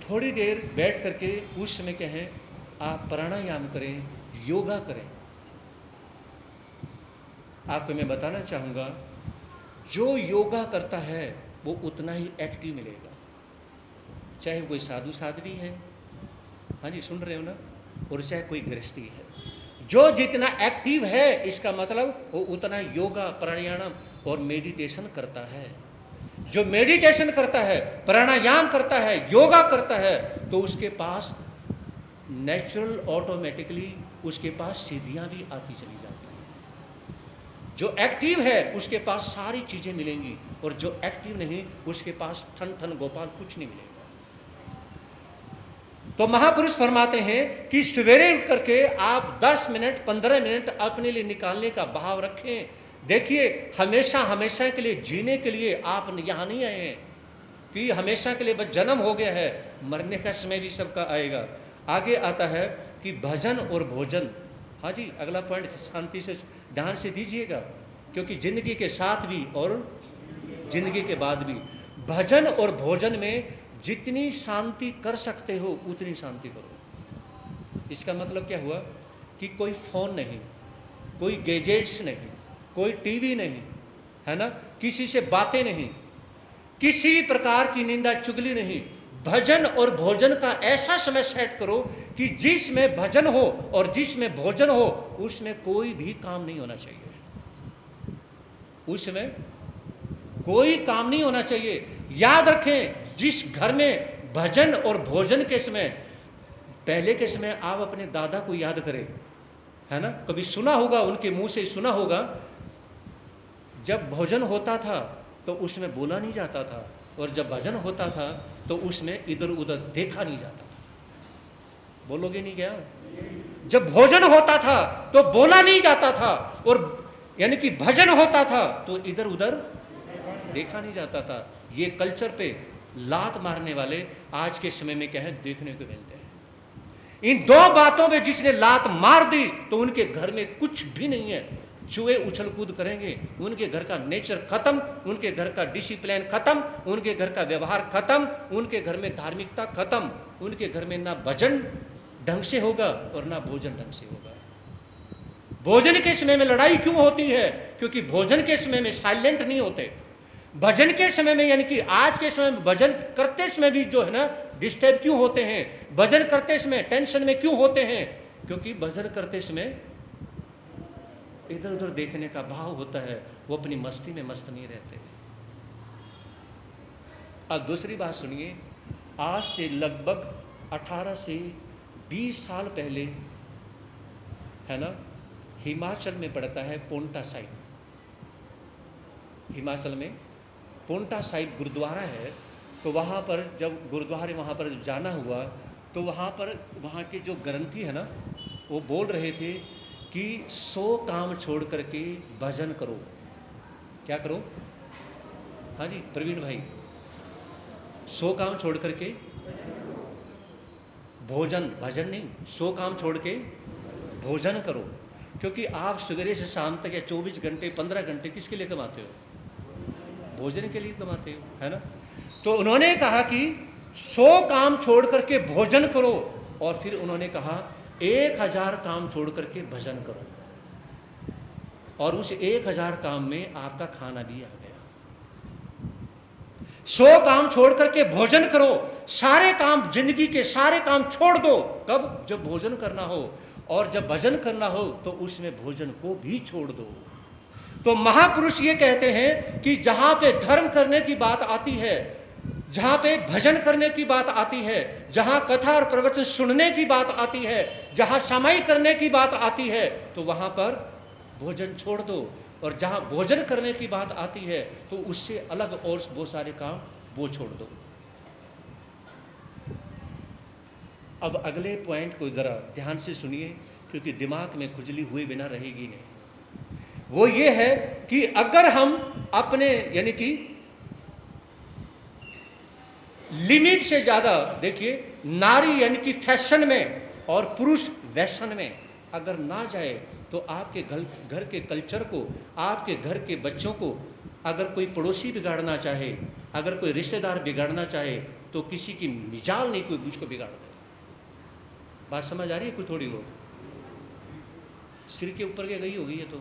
थोड़ी देर बैठ करके उस समय कहें आप प्राणायाम करें, योगा करें। आपको मैं बताना चाहूँगा जो योगा करता है वो उतना ही एक्टिव मिलेगा, चाहे कोई साधु साध्वी है, हाँ जी सुन रहे हो ना, और चाहे कोई गृहस्थी है। जो जितना एक्टिव है इसका मतलब वो उतना योगा प्राणायाम और मेडिटेशन करता है। जो मेडिटेशन करता है, प्राणायाम करता है, योगा करता है, तो उसके पास नेचुरल ऑटोमेटिकली उसके पास सिद्धियां भी आती चली जाती हैं। जो एक्टिव है उसके पास सारी चीजें मिलेंगी, और जो एक्टिव नहीं उसके पास ठन ठन गोपाल कुछ नहीं मिलेगा। तो महापुरुष फरमाते हैं कि सवेरे उठ करके आप 10 मिनट 15 मिनट अपने लिए निकालने का भाव रखें। देखिए हमेशा हमेशा के लिए जीने के लिए आप यहाँ नहीं आए हैं कि हमेशा के लिए बस जन्म हो गया है, मरने का समय भी सबका आएगा। आगे आता है कि भजन और भोजन। हाँ जी, अगला पॉइंट शांति से ध्यान से दीजिएगा, क्योंकि जिंदगी के साथ भी और जिंदगी के बाद भी भजन और भोजन में जितनी शांति कर सकते हो उतनी शांति करो। इसका मतलब क्या हुआ कि कोई फोन नहीं, कोई गैजेट्स नहीं, कोई टीवी नहीं, है ना, किसी से बातें नहीं, किसी भी प्रकार की निंदा चुगली नहीं। भजन और भोजन का ऐसा समय सेट करो कि जिसमें भजन हो और जिसमें भोजन हो उसमें कोई भी काम नहीं होना चाहिए, उसमें कोई काम नहीं होना चाहिए। याद रखें, जिस घर में भजन और भोजन के समय, पहले के समय आप अपने दादा को याद करें, है ना, कभी सुना होगा, उनके मुंह से सुना होगा, जब भोजन होता था तो उसमें बोला नहीं जाता था, और जब भजन होता था तो उसमें इधर उधर देखा नहीं जाता था। बोलोगे नहीं क्या? जब भोजन होता था तो बोला नहीं जाता था, और यानी कि भजन होता था तो इधर उधर देखा नहीं जाता था। ये कल्चर पे लात मारने वाले आज के समय में क्या है देखने को मिलते हैं। इन दो बातों में जिसने लात मार दी तो उनके घर में कुछ भी नहीं है। चूहे उछल कूद करेंगे, उनके घर का नेचर खत्म, उनके घर का डिसिप्लिन खत्म, उनके घर का व्यवहार खत्म, उनके घर में धार्मिकता खत्म, उनके घर में ना भजन ढंग से होगा और ना भोजन ढंग से होगा। भोजन के समय में लड़ाई क्यों होती है? क्योंकि भोजन के समय में साइलेंट नहीं होते। भजन के समय में, यानी कि आज के समय में भजन करते समय भी जो है ना डिस्टर्ब क्यों होते हैं? भजन करते समय टेंशन में क्यों होते हैं? क्योंकि भजन करते समय इधर उधर देखने का भाव होता है, वो अपनी मस्ती में मस्त नहीं रहते। अब दूसरी बात सुनिए, आज से लगभग 18 से 20 साल पहले है ना, हिमाचल में पड़ता है पोंटा साहिब। हिमाचल में पोंटा साहिब गुरुद्वारा है। तो वहाँ पर जब गुरुद्वारे वहाँ पर जाना हुआ तो वहाँ पर वहाँ के जो ग्रंथी है ना, वो बोल रहे थे कि 100 काम छोड़ करके भजन करो। क्या करो? हाँ जी प्रवीण भाई, 100 काम छोड़ करके भोजन, भजन नहीं, 100 काम छोड़ के भोजन करो। क्योंकि आप सवेरे से शाम तक या 24 घंटे 15 घंटे किसके लिए कमाते हो? भोजन के लिए कमाते हो, है ना। तो उन्होंने कहा कि 100 काम छोड़ करके भोजन करो, और फिर उन्होंने कहा 1000 काम छोड़ करके भजन करो, और उस 1000 काम में आपका खाना भी आ गया। 100 काम छोड़ करके भोजन करो, सारे काम, जिंदगी के सारे काम छोड़ दो। कब? जब भोजन करना हो, और जब भजन करना हो तो उसमें भोजन को भी छोड़ दो। तो महापुरुष ये कहते हैं कि जहां पे धर्म करने की बात आती है, जहां पे भजन करने की बात आती है, जहां कथा और प्रवचन सुनने की बात आती है, जहां समाई करने की बात आती है, तो वहां पर भोजन छोड़ दो। और जहां भोजन करने की बात आती है तो उससे अलग और वो सारे काम वो छोड़ दो। अब अगले पॉइंट को जरा ध्यान से सुनिए, क्योंकि दिमाग में खुजली हुए बिना रहेगी नहीं। वो ये है कि अगर हम अपने, यानी कि लिमिट से ज्यादा, देखिए, नारी यानी कि फैशन में और पुरुष वैशन में अगर ना जाए तो आपके घर के कल्चर को, आपके घर के बच्चों को, अगर कोई पड़ोसी बिगाड़ना चाहे, अगर कोई रिश्तेदार बिगाड़ना चाहे, तो किसी की मिजाल नहीं कोई उसको बिगाड़ दे। बात समझ आ रही है? कुछ थोड़ी बहुत सिर के ऊपर के गई होगी ये। तो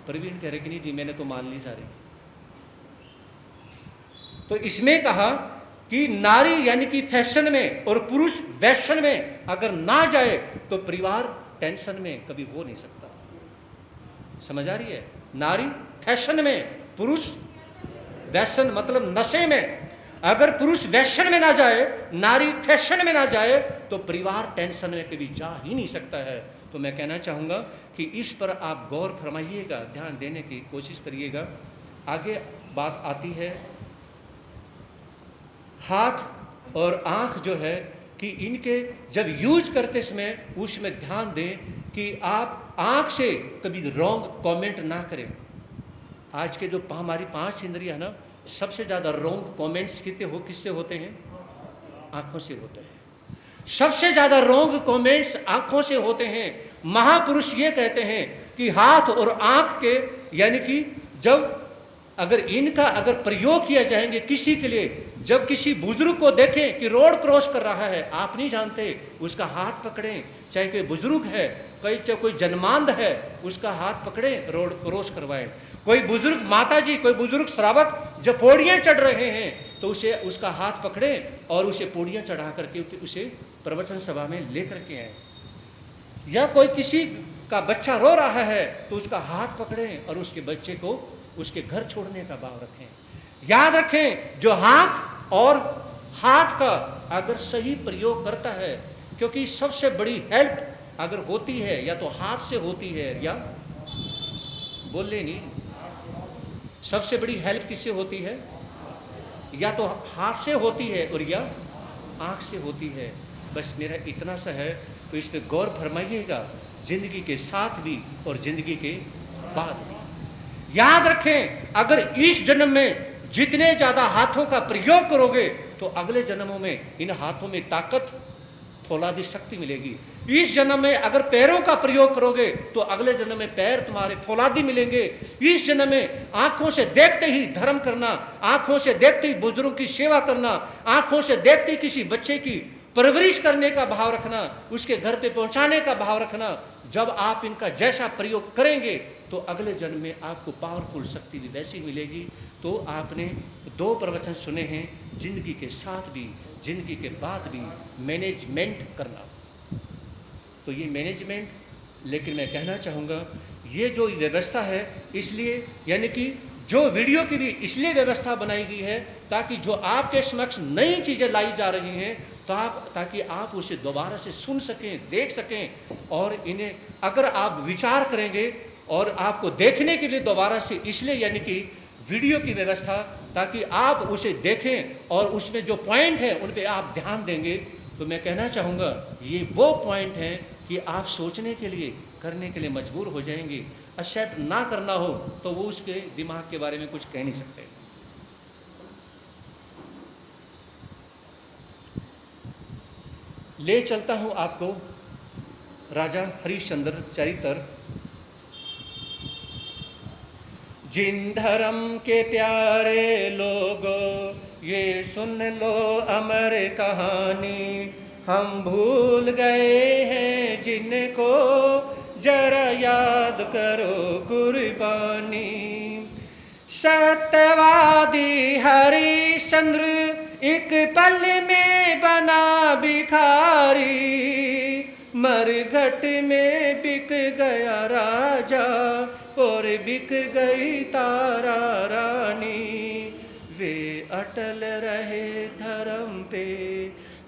प्रवीण कह रहे कि नहीं जी मैंने तो मान ली सारी। तो इसमें कहा कि नारी यानी कि फैशन में और पुरुष वैशन में अगर ना जाए तो परिवार टेंशन में कभी हो नहीं सकता। समझ आ रही है? नारी फैशन में, पुरुष वैशन, मतलब नशे में। अगर पुरुष वैशन में ना जाए, नारी फैशन में ना जाए, तो परिवार टेंशन में कभी जा ही नहीं सकता है। तो मैं कहना चाहूँगा कि इस पर आप गौर फरमाइएगा, ध्यान देने की कोशिश करिएगा। आगे बात आती है हाथ और आँख जो है कि इनके जब यूज करते समय उसमें ध्यान दें कि आप आँख से कभी रॉन्ग कमेंट ना करें। आज के जो हमारी 5 इंद्रियां है ना, सबसे ज़्यादा रॉन्ग कमेंट्स किससे होते हैं? आँखों से होते हैं। सबसे ज़्यादा रॉन्ग कमेंट्स आँखों से होते हैं। महापुरुष ये कहते हैं कि हाथ और आँख के, यानी कि जब अगर इनका अगर प्रयोग किया जाएंगे किसी के लिए, जब किसी बुजुर्ग को देखें कि रोड क्रॉस कर रहा है, आप नहीं जानते, उसका हाथ पकड़ें, चाहे कोई बुजुर्ग है, चाहे कोई जन्मांध है, उसका हाथ पकड़ें, रोड क्रॉस करवाएं। कोई बुजुर्ग माता जी, कोई बुजुर्ग श्रावक जब पौड़ियाँ चढ़ रहे हैं तो उसे उसका हाथ पकड़ें और उसे पौड़ियाँ चढ़ा करके उसे प्रवचन सभा में ले करके आए। या कोई किसी का बच्चा रो रहा है तो उसका हाथ पकड़ें और उसके बच्चे को उसके घर छोड़ने का भाव रखें। याद रखें, जो हाथ और हाथ का अगर सही प्रयोग करता है, क्योंकि सबसे बड़ी हेल्प अगर होती है या तो हाथ से होती है, या बोले नहीं, सबसे बड़ी हेल्प किससे होती है? या तो हाथ से होती है और या आँख से होती है। बस मेरा इतना सा है, तो इस पर गौर फरमाइएगा, जिंदगी के साथ भी और जिंदगी के बाद भी। याद रखें, अगर इस जन्म में जितने ज़्यादा हाथों का प्रयोग करोगे तो अगले जन्मों में इन हाथों में ताकत फौलादी शक्ति मिलेगी। इस जन्म में अगर पैरों का प्रयोग करोगे तो अगले जन्म में पैर तुम्हारे फौलादी मिलेंगे। इस जन्म में आंखों से देखते ही धर्म करना, आंखों से देखते ही बुजुर्गों की सेवा करना, आंखों से देखते ही किसी बच्चे की परवरिश करने का भाव रखना, उसके घर पे पहुंचाने का भाव रखना। जब आप इनका जैसा प्रयोग करेंगे तो अगले जन्म में आपको पावरफुल शक्ति भी वैसी मिलेगी। तो आपने 2 प्रवचन सुने हैं, जिंदगी के साथ भी जिंदगी के बाद भी मैनेजमेंट करना। तो ये मैनेजमेंट, लेकिन मैं कहना चाहूँगा ये जो व्यवस्था है, इसलिए यानी कि जो वीडियो की भी इसलिए व्यवस्था बनाई गई है ताकि जो आपके समक्ष नई चीज़ें लाई जा रही हैं ताकि आप उसे दोबारा से सुन सकें, देख सकें, और इन्हें अगर आप विचार करेंगे और आपको देखने के लिए दोबारा से इसलिए यानी कि वीडियो की व्यवस्था, ताकि आप उसे देखें और उसमें जो पॉइंट है उन पे आप ध्यान देंगे। तो मैं कहना चाहूँगा ये वो पॉइंट हैं कि आप सोचने के लिए, करने के लिए मजबूर हो जाएंगे। एक्सेप्ट ना करना हो तो वो उसके दिमाग के बारे में कुछ कह नहीं सकते। ले चलता हूँ आपको राजा हरिश्चंद्र चरित्र। जिन धर्म के प्यारे लोगों ये सुन लो अमर कहानी, हम भूल गए हैं जिनको जरा याद करो कुर्बानी। सत्यवादी हरिश्चंद्र एक पल में बना भिखारी, मरघट में बिक गया राजा और बिक गई तारा रानी। वे अटल रहे धर्म पे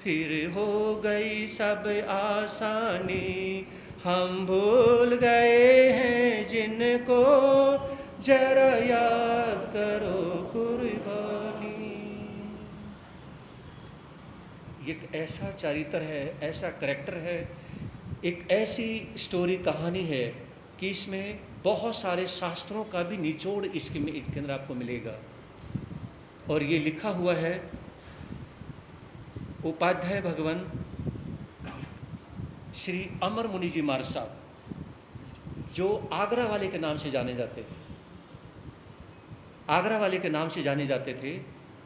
फिर हो गई सब आसानी, हम भूल गए हैं जिनको जरा याद करो कुर्बानी। एक ऐसा चरित्र है, ऐसा करैक्टर है, एक ऐसी स्टोरी कहानी है कि इसमें बहुत सारे शास्त्रों का भी निचोड़ इसके अंदर आपको मिलेगा। और ये लिखा हुआ है उपाध्याय भगवान श्री अमर मुनि जी महाराज साहब, जो आगरा वाले के नाम से जाने जाते थे, आगरा वाले के नाम से जाने जाते थे।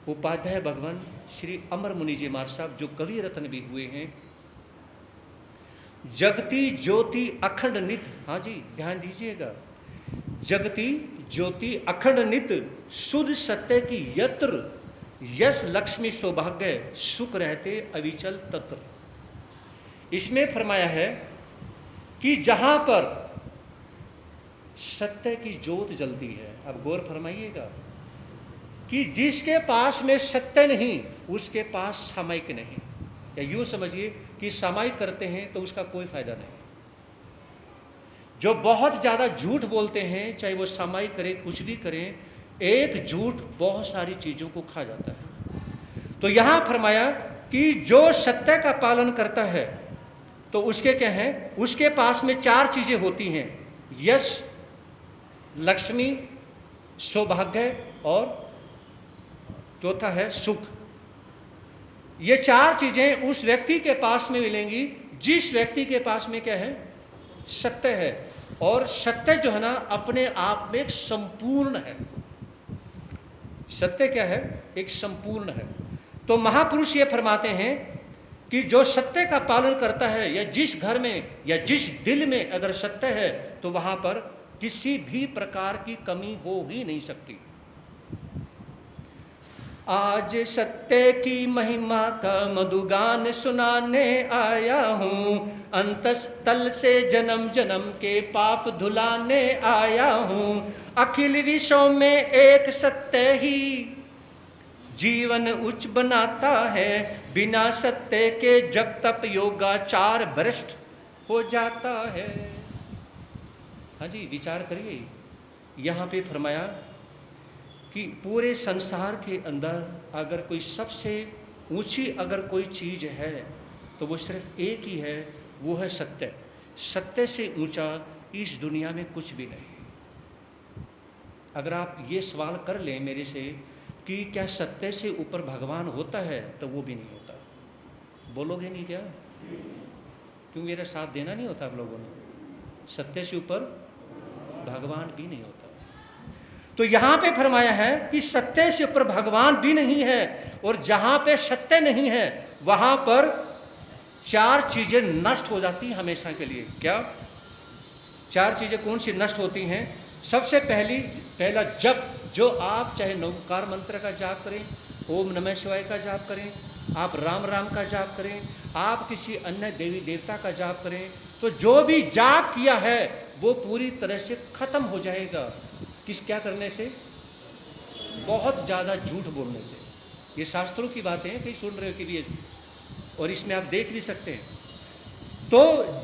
उपाध्याय भगवान श्री अमर मुनि जी महाराज साहब जो कवि रत्न भी हुए हैं। जगती ज्योति अखंड नित, हाँ जी ध्यान दीजिएगा, जगती ज्योति अखंड नित शुद्ध सत्य की यत्र, यश लक्ष्मी सौभाग्य सुख रहते अविचल तत्र। इसमें फरमाया है कि जहां पर सत्य की ज्योत जलती है, अब गौर फरमाइएगा कि जिसके पास में सत्य नहीं उसके पास सामायिक नहीं, या यूँ समझिए कि सामायिक करते हैं तो उसका कोई फायदा नहीं। जो बहुत ज़्यादा झूठ बोलते हैं, चाहे वो सामायिक करें कुछ भी करें, एक झूठ बहुत सारी चीज़ों को खा जाता है। तो यहाँ फरमाया कि जो सत्य का पालन करता है तो उसके क्या है, उसके पास में 4 चीज़ें होती हैं, यश, लक्ष्मी, सौभाग्य और चौथा है सुख। ये 4 चीज़ें उस व्यक्ति के पास में मिलेंगी जिस व्यक्ति के पास में क्या है, सत्य है। और सत्य जो है ना अपने आप में एक संपूर्ण है। सत्य क्या है, एक संपूर्ण है। तो महापुरुष ये फरमाते हैं कि जो सत्य का पालन करता है, या जिस घर में या जिस दिल में अगर सत्य है तो वहां पर किसी भी प्रकार की कमी हो ही नहीं सकती। आज सत्य की महिमा का मधुगान सुनाने आया हूँ, अंतस्तल से जन्म जन्म के पाप धुलाने आया हूँ। अखिल विश्व में एक सत्य ही जीवन उच्च बनाता है, बिना सत्य के जब तप योगाचार भ्रष्ट हो जाता है। हाँ जी विचार करिए, यहाँ पे फरमाया कि पूरे संसार के अंदर अगर कोई सबसे ऊंची अगर कोई चीज़ है तो वो सिर्फ एक ही है, वो है सत्य। सत्य से ऊंचा इस दुनिया में कुछ भी नहीं। अगर आप ये सवाल कर लें मेरे से कि क्या सत्य से ऊपर भगवान होता है, तो वो भी नहीं होता। बोलोगे नहीं क्या? क्यों मेरा साथ देना नहीं होता आप लोगों ने? सत्य से ऊपर भगवान भी नहीं होता। तो यहां पे फरमाया है कि सत्य से ऊपर भगवान भी नहीं है, और जहां पे सत्य नहीं है वहां पर चार चीजें नष्ट हो जाती हैं हमेशा के लिए। क्या चार चीजें कौन सी नष्ट होती हैं? सबसे पहला जप, जो आप चाहे नमस्कार मंत्र का जाप करें, ओम नमः शिवाय का जाप करें, आप राम राम का जाप करें, आप किसी अन्य देवी देवता का जाप करें, तो जो भी जाप किया है वो पूरी तरह से खत्म हो जाएगा। क्या करने से? बहुत ज़्यादा झूठ बोलने से। ये शास्त्रों की बातें हैं, कहीं सुन रहे हो कि भी, और इसमें आप देख भी सकते हैं। तो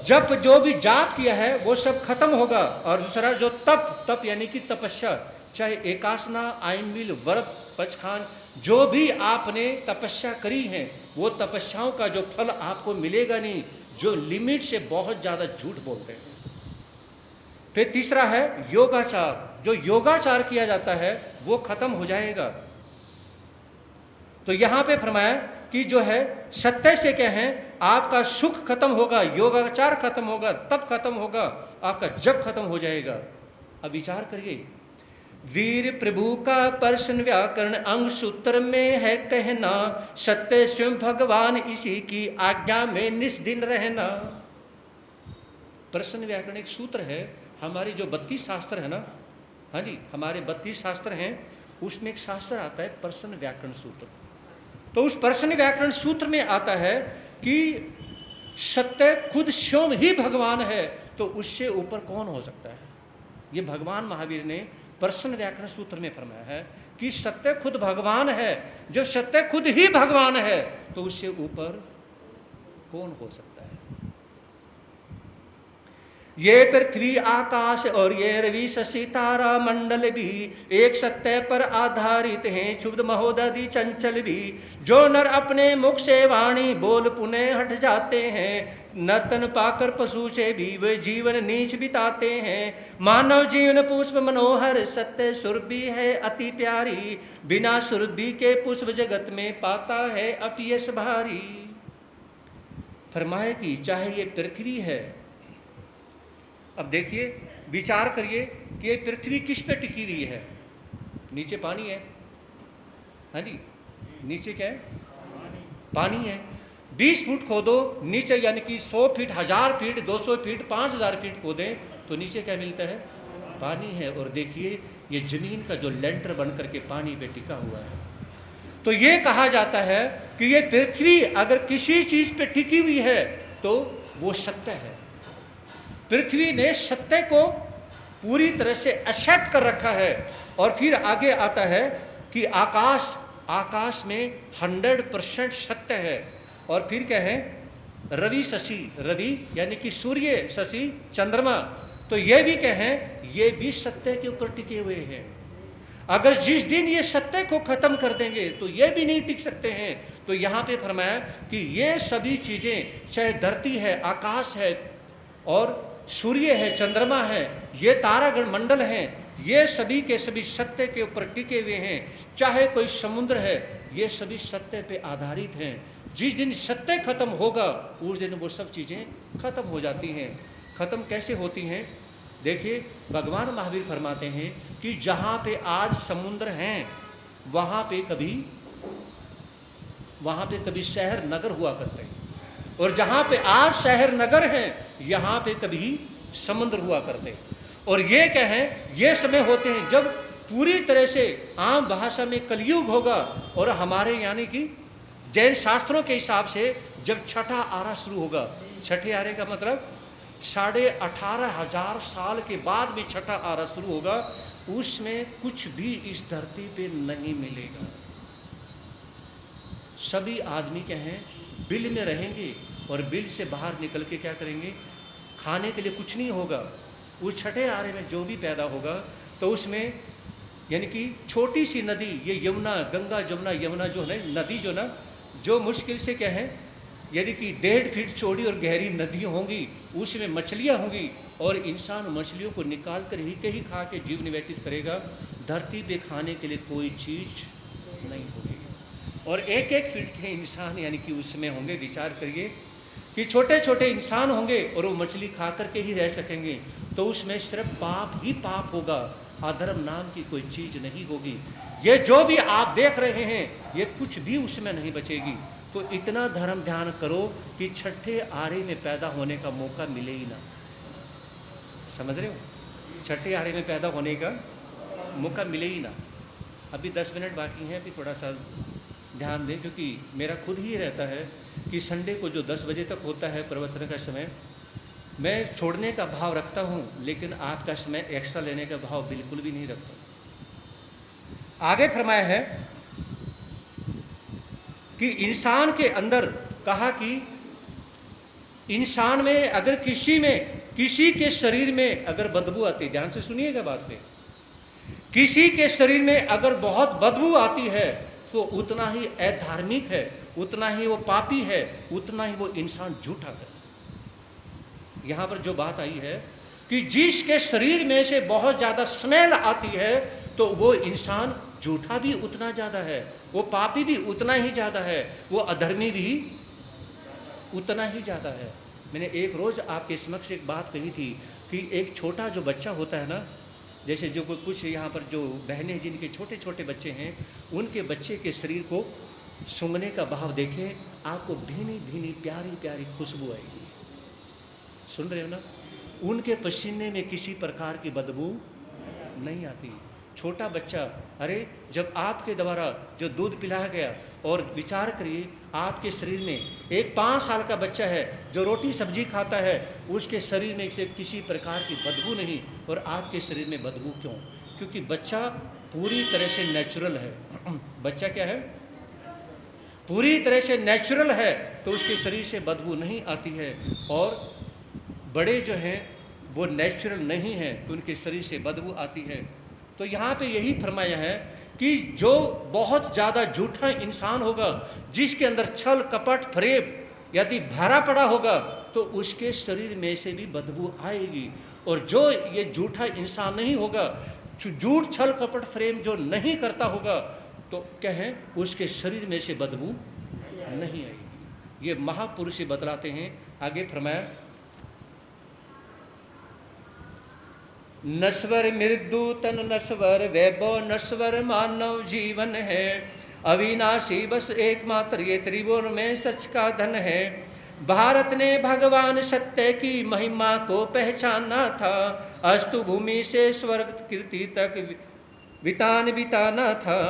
जब जो भी जाप किया है वो सब खत्म होगा। और दूसरा जो तप यानी कि तपस्या, चाहे एकासना, आयनमिल, व्रत, पचखान, जो भी आपने तपस्या करी है वो तपस्याओं का जो फल आपको मिलेगा नहीं, जो लिमिट से बहुत ज़्यादा झूठ बोलते हैं। फिर तीसरा है योगाचार, जो योगाचार किया जाता है वो खत्म हो जाएगा। तो यहां पे फरमाया कि जो है सत्य से क्या है, आपका सुख खत्म होगा, योगाचार खत्म होगा, तप खत्म होगा, आपका जप खत्म हो जाएगा। अब विचार करिए, वीर प्रभु का प्रश्न व्याकरण अंग सूत्र में है कहना, सत्य स्वयं भगवान इसी की आज्ञा में निस्दिन रहना। प्रश्न व्याकरण एक सूत्र है, हमारे जो 32 शास्त्र है ना, हाँ जी, हमारे 32 शास्त्र हैं, उसमें एक शास्त्र आता है प्रश्न व्याकरण सूत्र। तो उस प्रश्न व्याकरण सूत्र में आता है कि सत्य खुद स्वयं ही भगवान है, तो उससे ऊपर कौन हो सकता है? ये भगवान महावीर ने प्रश्न व्याकरण सूत्र में फरमाया है कि सत्य खुद भगवान है। जो सत्य खुद ही भगवान है तो उससे ऊपर कौन हो सकता है? ये पृथ्वी आकाश और ये रवि शशि तारा मंडल भी एक सत्य पर आधारित हैं, क्षुब्ध महोदधि चंचल भी। जो नर अपने मुख से वाणी बोल पुनः हट जाते हैं, नर्तन पाकर पशु से भी वे जीवन नीच बिताते हैं। मानव जीवन पुष्प मनोहर, सत्य सुरभि है अति प्यारी, बिना सुरभि के पुष्प जगत में पाता है अपयश भारी। फरमाए कि चाहे ये पृथ्वी है, अब देखिए विचार करिए कि ये पृथ्वी किस पे टिकी हुई है? नीचे पानी है, हाँ जी, नीचे क्या है? पानी है। 20 फुट खोदो नीचे, यानी कि 100 फीट, 1000 फीट, 200 फीट, 5000 फीट खोदें तो नीचे क्या मिलता है? पानी है। और देखिए ये जमीन का जो लेंटर बन करके पानी पे टिका हुआ है। तो ये कहा जाता है कि ये पृथ्वी अगर किसी चीज पे टिकी हुई है तो वो सत्य है। पृथ्वी ने सत्य को पूरी तरह से एक्सेप्ट कर रखा है। और फिर आगे आता है कि आकाश में 100% सत्य है। और फिर क्या है? रवि शशि, रवि यानी कि सूर्य, शशि चंद्रमा, तो ये भी क्या है? ये भी सत्य के ऊपर टिके हुए हैं। अगर जिस दिन ये सत्य को खत्म कर देंगे तो ये भी नहीं टिक सकते हैं। तो यहाँ पे फरमाया कि ये सभी चीजें, चाहे धरती है, आकाश है, और सूर्य है, चंद्रमा है, ये तारागण मंडल हैं, ये सभी के सभी सत्य के ऊपर टिके हुए हैं। चाहे कोई समुद्र है, ये सभी सत्य पे आधारित हैं। जिस दिन सत्य खत्म होगा उस दिन वो सब चीज़ें खत्म हो जाती हैं। खत्म कैसे होती हैं? देखिए भगवान महावीर फरमाते हैं कि जहाँ पे आज समुद्र हैं वहाँ पे कभी शहर नगर हुआ करते हैं, और जहाँ पे आज शहर नगर हैं यहाँ पे कभी समुद्र हुआ करते हैं। और ये क्या है? ये समय होते हैं जब पूरी तरह से आम भाषा में कलयुग होगा। और हमारे यानी कि जैन शास्त्रों के हिसाब से जब छठा आरा शुरू होगा, छठे आरे का मतलब 18,500 साल के बाद में छठा आरा शुरू होगा, उसमें कुछ भी इस धरती पे नहीं मिलेगा। सभी आदमी क्या हैं? बिल में रहेंगे, और बिल से बाहर निकल के क्या करेंगे? खाने के लिए कुछ नहीं होगा। उस छठे आरे में जो भी पैदा होगा तो उसमें यानी कि छोटी सी नदी, ये यमुना, गंगा जमुना यमुना जो है नदी, जो ना जो मुश्किल से क्या है, यदि कि 1.5 फीट चौड़ी और गहरी नदियाँ होंगी, उसमें मछलियाँ होंगी, और इंसान मछलियों को निकाल कर ही कहीं खा के जीवन व्यतीत करेगा। धरती पे खाने के लिए कोई चीज़ नहीं होगी। और 1-1 फीट के इंसान यानी कि उसमें होंगे। विचार करिए कि छोटे छोटे इंसान होंगे और वो मछली खा करके ही रह सकेंगे, तो उसमें सिर्फ पाप ही पाप होगा, अधर्म नाम की कोई चीज़ नहीं होगी। ये जो भी आप देख रहे हैं ये कुछ भी उसमें नहीं बचेगी। तो इतना धर्म ध्यान करो कि छठे आरे में पैदा होने का मौका मिले ही ना। समझ रहे हो? छठे आरे में पैदा होने का मौका मिले ही ना। अभी 10 मिनट बाकी हैं, अभी थोड़ा सा ध्यान दें, क्योंकि मेरा खुद ही रहता है कि संडे को जो 10 बजे तक होता है प्रवचन का समय, मैं छोड़ने का भाव रखता हूँ, लेकिन आज का समय एक्स्ट्रा लेने का भाव बिल्कुल भी नहीं रखता। आगे फरमाया है कि इंसान के अंदर, कहा कि इंसान में अगर किसी के शरीर में अगर बदबू आती, ध्यान से सुनिएगा बात पे, किसी के शरीर में अगर बहुत बदबू आती है तो उतना ही अधार्मिक है, उतना ही वो पापी है, उतना ही वो इंसान झूठा है। यहां पर जो बात आई है कि जिसके शरीर में से बहुत ज्यादा स्मेल आती है तो वो इंसान झूठा भी उतना ज्यादा है, वो पापी भी उतना ही ज्यादा है, वो अधर्मी भी उतना ही ज्यादा है। मैंने एक रोज आपके समक्ष एक बात कही थी कि एक छोटा जो बच्चा होता है ना, जैसे जो कुछ यहाँ पर जो बहनें जिनके छोटे छोटे बच्चे हैं, उनके बच्चे के शरीर को सूंघने का भाव देखें, आपको भीनी भीनी प्यारी प्यारी खुशबू आएगी। सुन रहे हो ना? उनके पसीने में किसी प्रकार की बदबू नहीं आती। छोटा बच्चा, अरे जब आपके द्वारा जो दूध पिलाया गया, और विचार करिए आपके शरीर में एक 5 साल का बच्चा है जो रोटी सब्जी खाता है, उसके शरीर में से किसी प्रकार की बदबू नहीं, और आपके शरीर में बदबू क्यों? क्योंकि बच्चा पूरी तरह से नेचुरल है। बच्चा क्या है? पूरी तरह से नेचुरल है, तो उसके शरीर से बदबू नहीं आती है। और बड़े जो हैं वो नेचुरल नहीं हैं, तो उनके शरीर से बदबू आती है। तो यहाँ पे यही फरमाया है कि जो बहुत ज़्यादा झूठा इंसान होगा, जिसके अंदर छल कपट फरेब यदि भरा पड़ा होगा, तो उसके शरीर में से भी बदबू आएगी। और जो ये झूठा इंसान नहीं होगा, झूठ छल कपट फरेब जो नहीं करता होगा, तो क्या है, उसके शरीर में से बदबू नहीं आएगी। ये महापुरुष बतलाते हैं। आगे फरमाया, नश्वर मृदु तन नश्वर, वैभव नश्वर मानव जीवन है। अविनाशी बस एकमात्र ये त्रिभुवन में सच का धन है। भारत ने भगवान सत्य की महिमा को पहचाना था, अस्तु भूमि से स्वर्ग कीर्ति तक वितान बिताना था।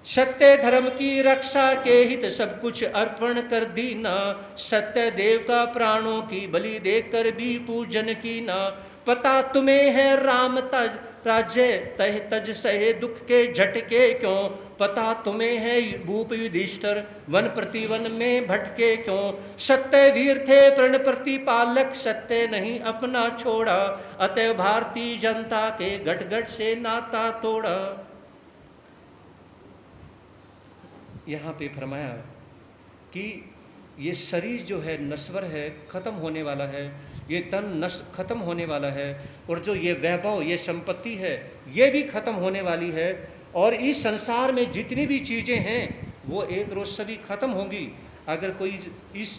सत्य धर्म की रक्षा के हित सब कुछ अर्पण कर दीना, सत्य देव का प्राणों की बलि देकर भी पूजन की ना। पता तुम्हें है राम तज राज्य तह तज सहे दुख के झटके क्यों, पता तुम्हें है भूप युधिष्ठिर वन प्रतिवन में भटके क्यों। सत्य वीर थे प्रण प्रतिपालक, सत्य नहीं अपना छोड़ा, अतः भारतीय जनता के गट गट से नाता तोड़ा। यहाँ पे फरमाया कि ये शरीर जो है नश्वर है, ख़त्म होने वाला है, ये तन ख़त्म होने वाला है, और जो ये वैभव, ये संपत्ति है, ये भी ख़त्म होने वाली है। और इस संसार में जितनी भी चीज़ें हैं वो एक रोज़ सभी ख़त्म होंगी। अगर कोई इस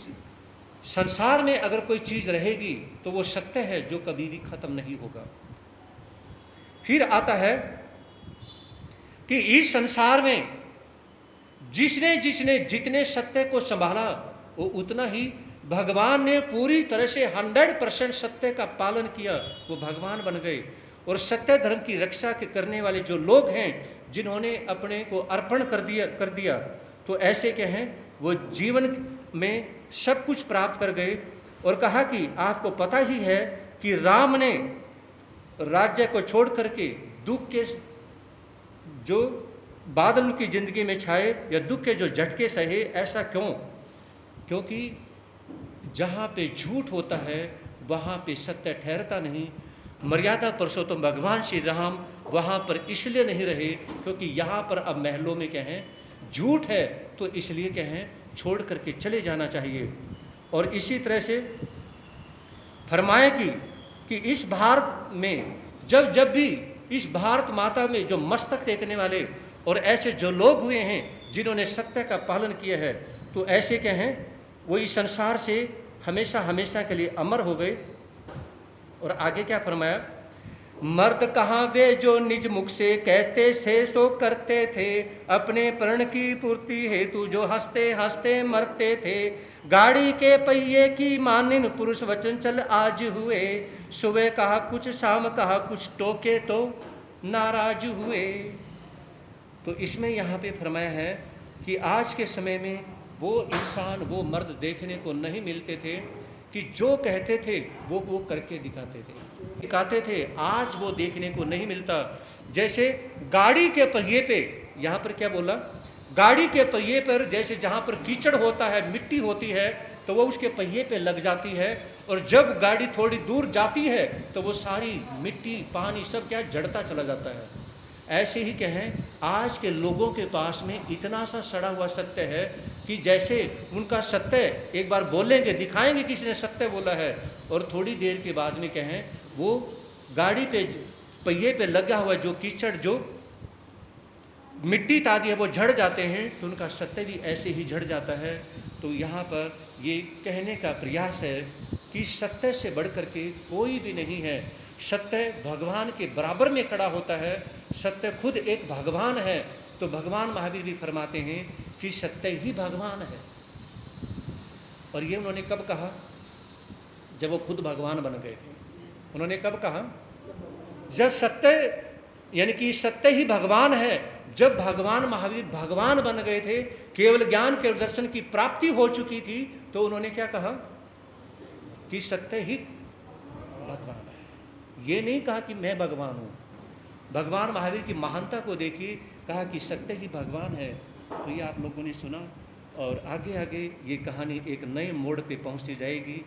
संसार में अगर कोई चीज़ रहेगी तो वो सत्य है, जो कभी भी ख़त्म नहीं होगा। फिर आता है कि इस संसार में जिसने जिसने जितने सत्य को संभाला, वो उतना ही भगवान ने पूरी तरह से 100% सत्य का पालन किया, वो भगवान बन गए। और सत्य धर्म की रक्षा के करने वाले जो लोग हैं, जिन्होंने अपने को अर्पण कर दिया, तो ऐसे क्या हैं, वो जीवन में सब कुछ प्राप्त कर गए। और कहा कि आपको पता ही है कि राम ने राज्य को छोड़ करके दुख के जो बादल की जिंदगी में छाए या दुख के जो झटके सहे, ऐसा क्यों? क्योंकि जहाँ पे झूठ होता है वहाँ पे सत्य ठहरता नहीं। मर्यादा पुरुषोत्तम भगवान श्री राम वहाँ पर इसलिए नहीं रहे क्योंकि यहाँ पर अब महलों में क्या है, झूठ है, तो इसलिए क्या है, छोड़ करके चले जाना चाहिए। और इसी तरह से फरमाया कि इस भारत में जब भी इस भारत माता में जो मस्तक टेकने वाले और ऐसे जो लोग हुए हैं जिन्होंने सत्य का पालन किया है, तो ऐसे क्या हैं, वो इस संसार से हमेशा हमेशा के लिए अमर हो गए। और आगे क्या फरमाया, मर्द कहाँ वे जो निज मुख से कहते से सो करते थे, अपने प्रण की पूर्ति हेतु जो हंसते हंसते मरते थे। गाड़ी के पहिए की मानिन पुरुष वचन चल आज हुए, सुबह कहा कुछ शाम कहा कुछ, टोके तो नाराज हुए। तो इसमें यहाँ पे फरमाया है कि आज के समय में वो इंसान, वो मर्द देखने को नहीं मिलते थे कि जो कहते थे वो करके दिखाते थे। आज वो देखने को नहीं मिलता। जैसे गाड़ी के पहिए पे, यहाँ पर क्या बोला, गाड़ी के पहिए पर जैसे जहाँ पर कीचड़ होता है, मिट्टी होती है, तो वो उसके पहिए पे लग जाती है, और जब गाड़ी थोड़ी दूर जाती है तो वो सारी मिट्टी पानी सब क्या जड़ता चला जाता है। ऐसे ही कहें, आज के लोगों के पास में इतना सा सड़ा हुआ सत्य है कि जैसे उनका सत्य एक बार बोलेंगे, दिखाएंगे किसी ने सत्य बोला है, और थोड़ी देर के बाद में कहें वो गाड़ी पे पहिए पे लगा हुआ जो कीचड़, जो मिट्टी इत्यादि है, वो झड़ जाते हैं, तो उनका सत्य भी ऐसे ही झड़ जाता है। तो यहाँ पर ये कहने का प्रयास है कि सत्य से बढ़ कर के कोई भी नहीं है। सत्य भगवान के बराबर में खड़ा होता है। सत्य खुद एक भगवान है। तो भगवान महावीर भी फरमाते हैं कि सत्य ही भगवान है। और ये उन्होंने कब कहा, जब वो खुद भगवान बन गए थे। उन्होंने कब कहा, जब सत्य, यानी कि सत्य ही भगवान है। जब भगवान महावीर भगवान बन गए थे, केवल ज्ञान के दर्शन की प्राप्ति हो चुकी थी, तो उन्होंने क्या कहा कि सत्य ही भगवान है। ये नहीं कहा कि मैं भगवान हूँ। भगवान महावीर की महानता को देखिए, कहा कि सत्य ही भगवान है। तो ये आप लोगों ने सुना, और आगे आगे ये कहानी एक नए मोड़ पे पहुँचती जाएगी।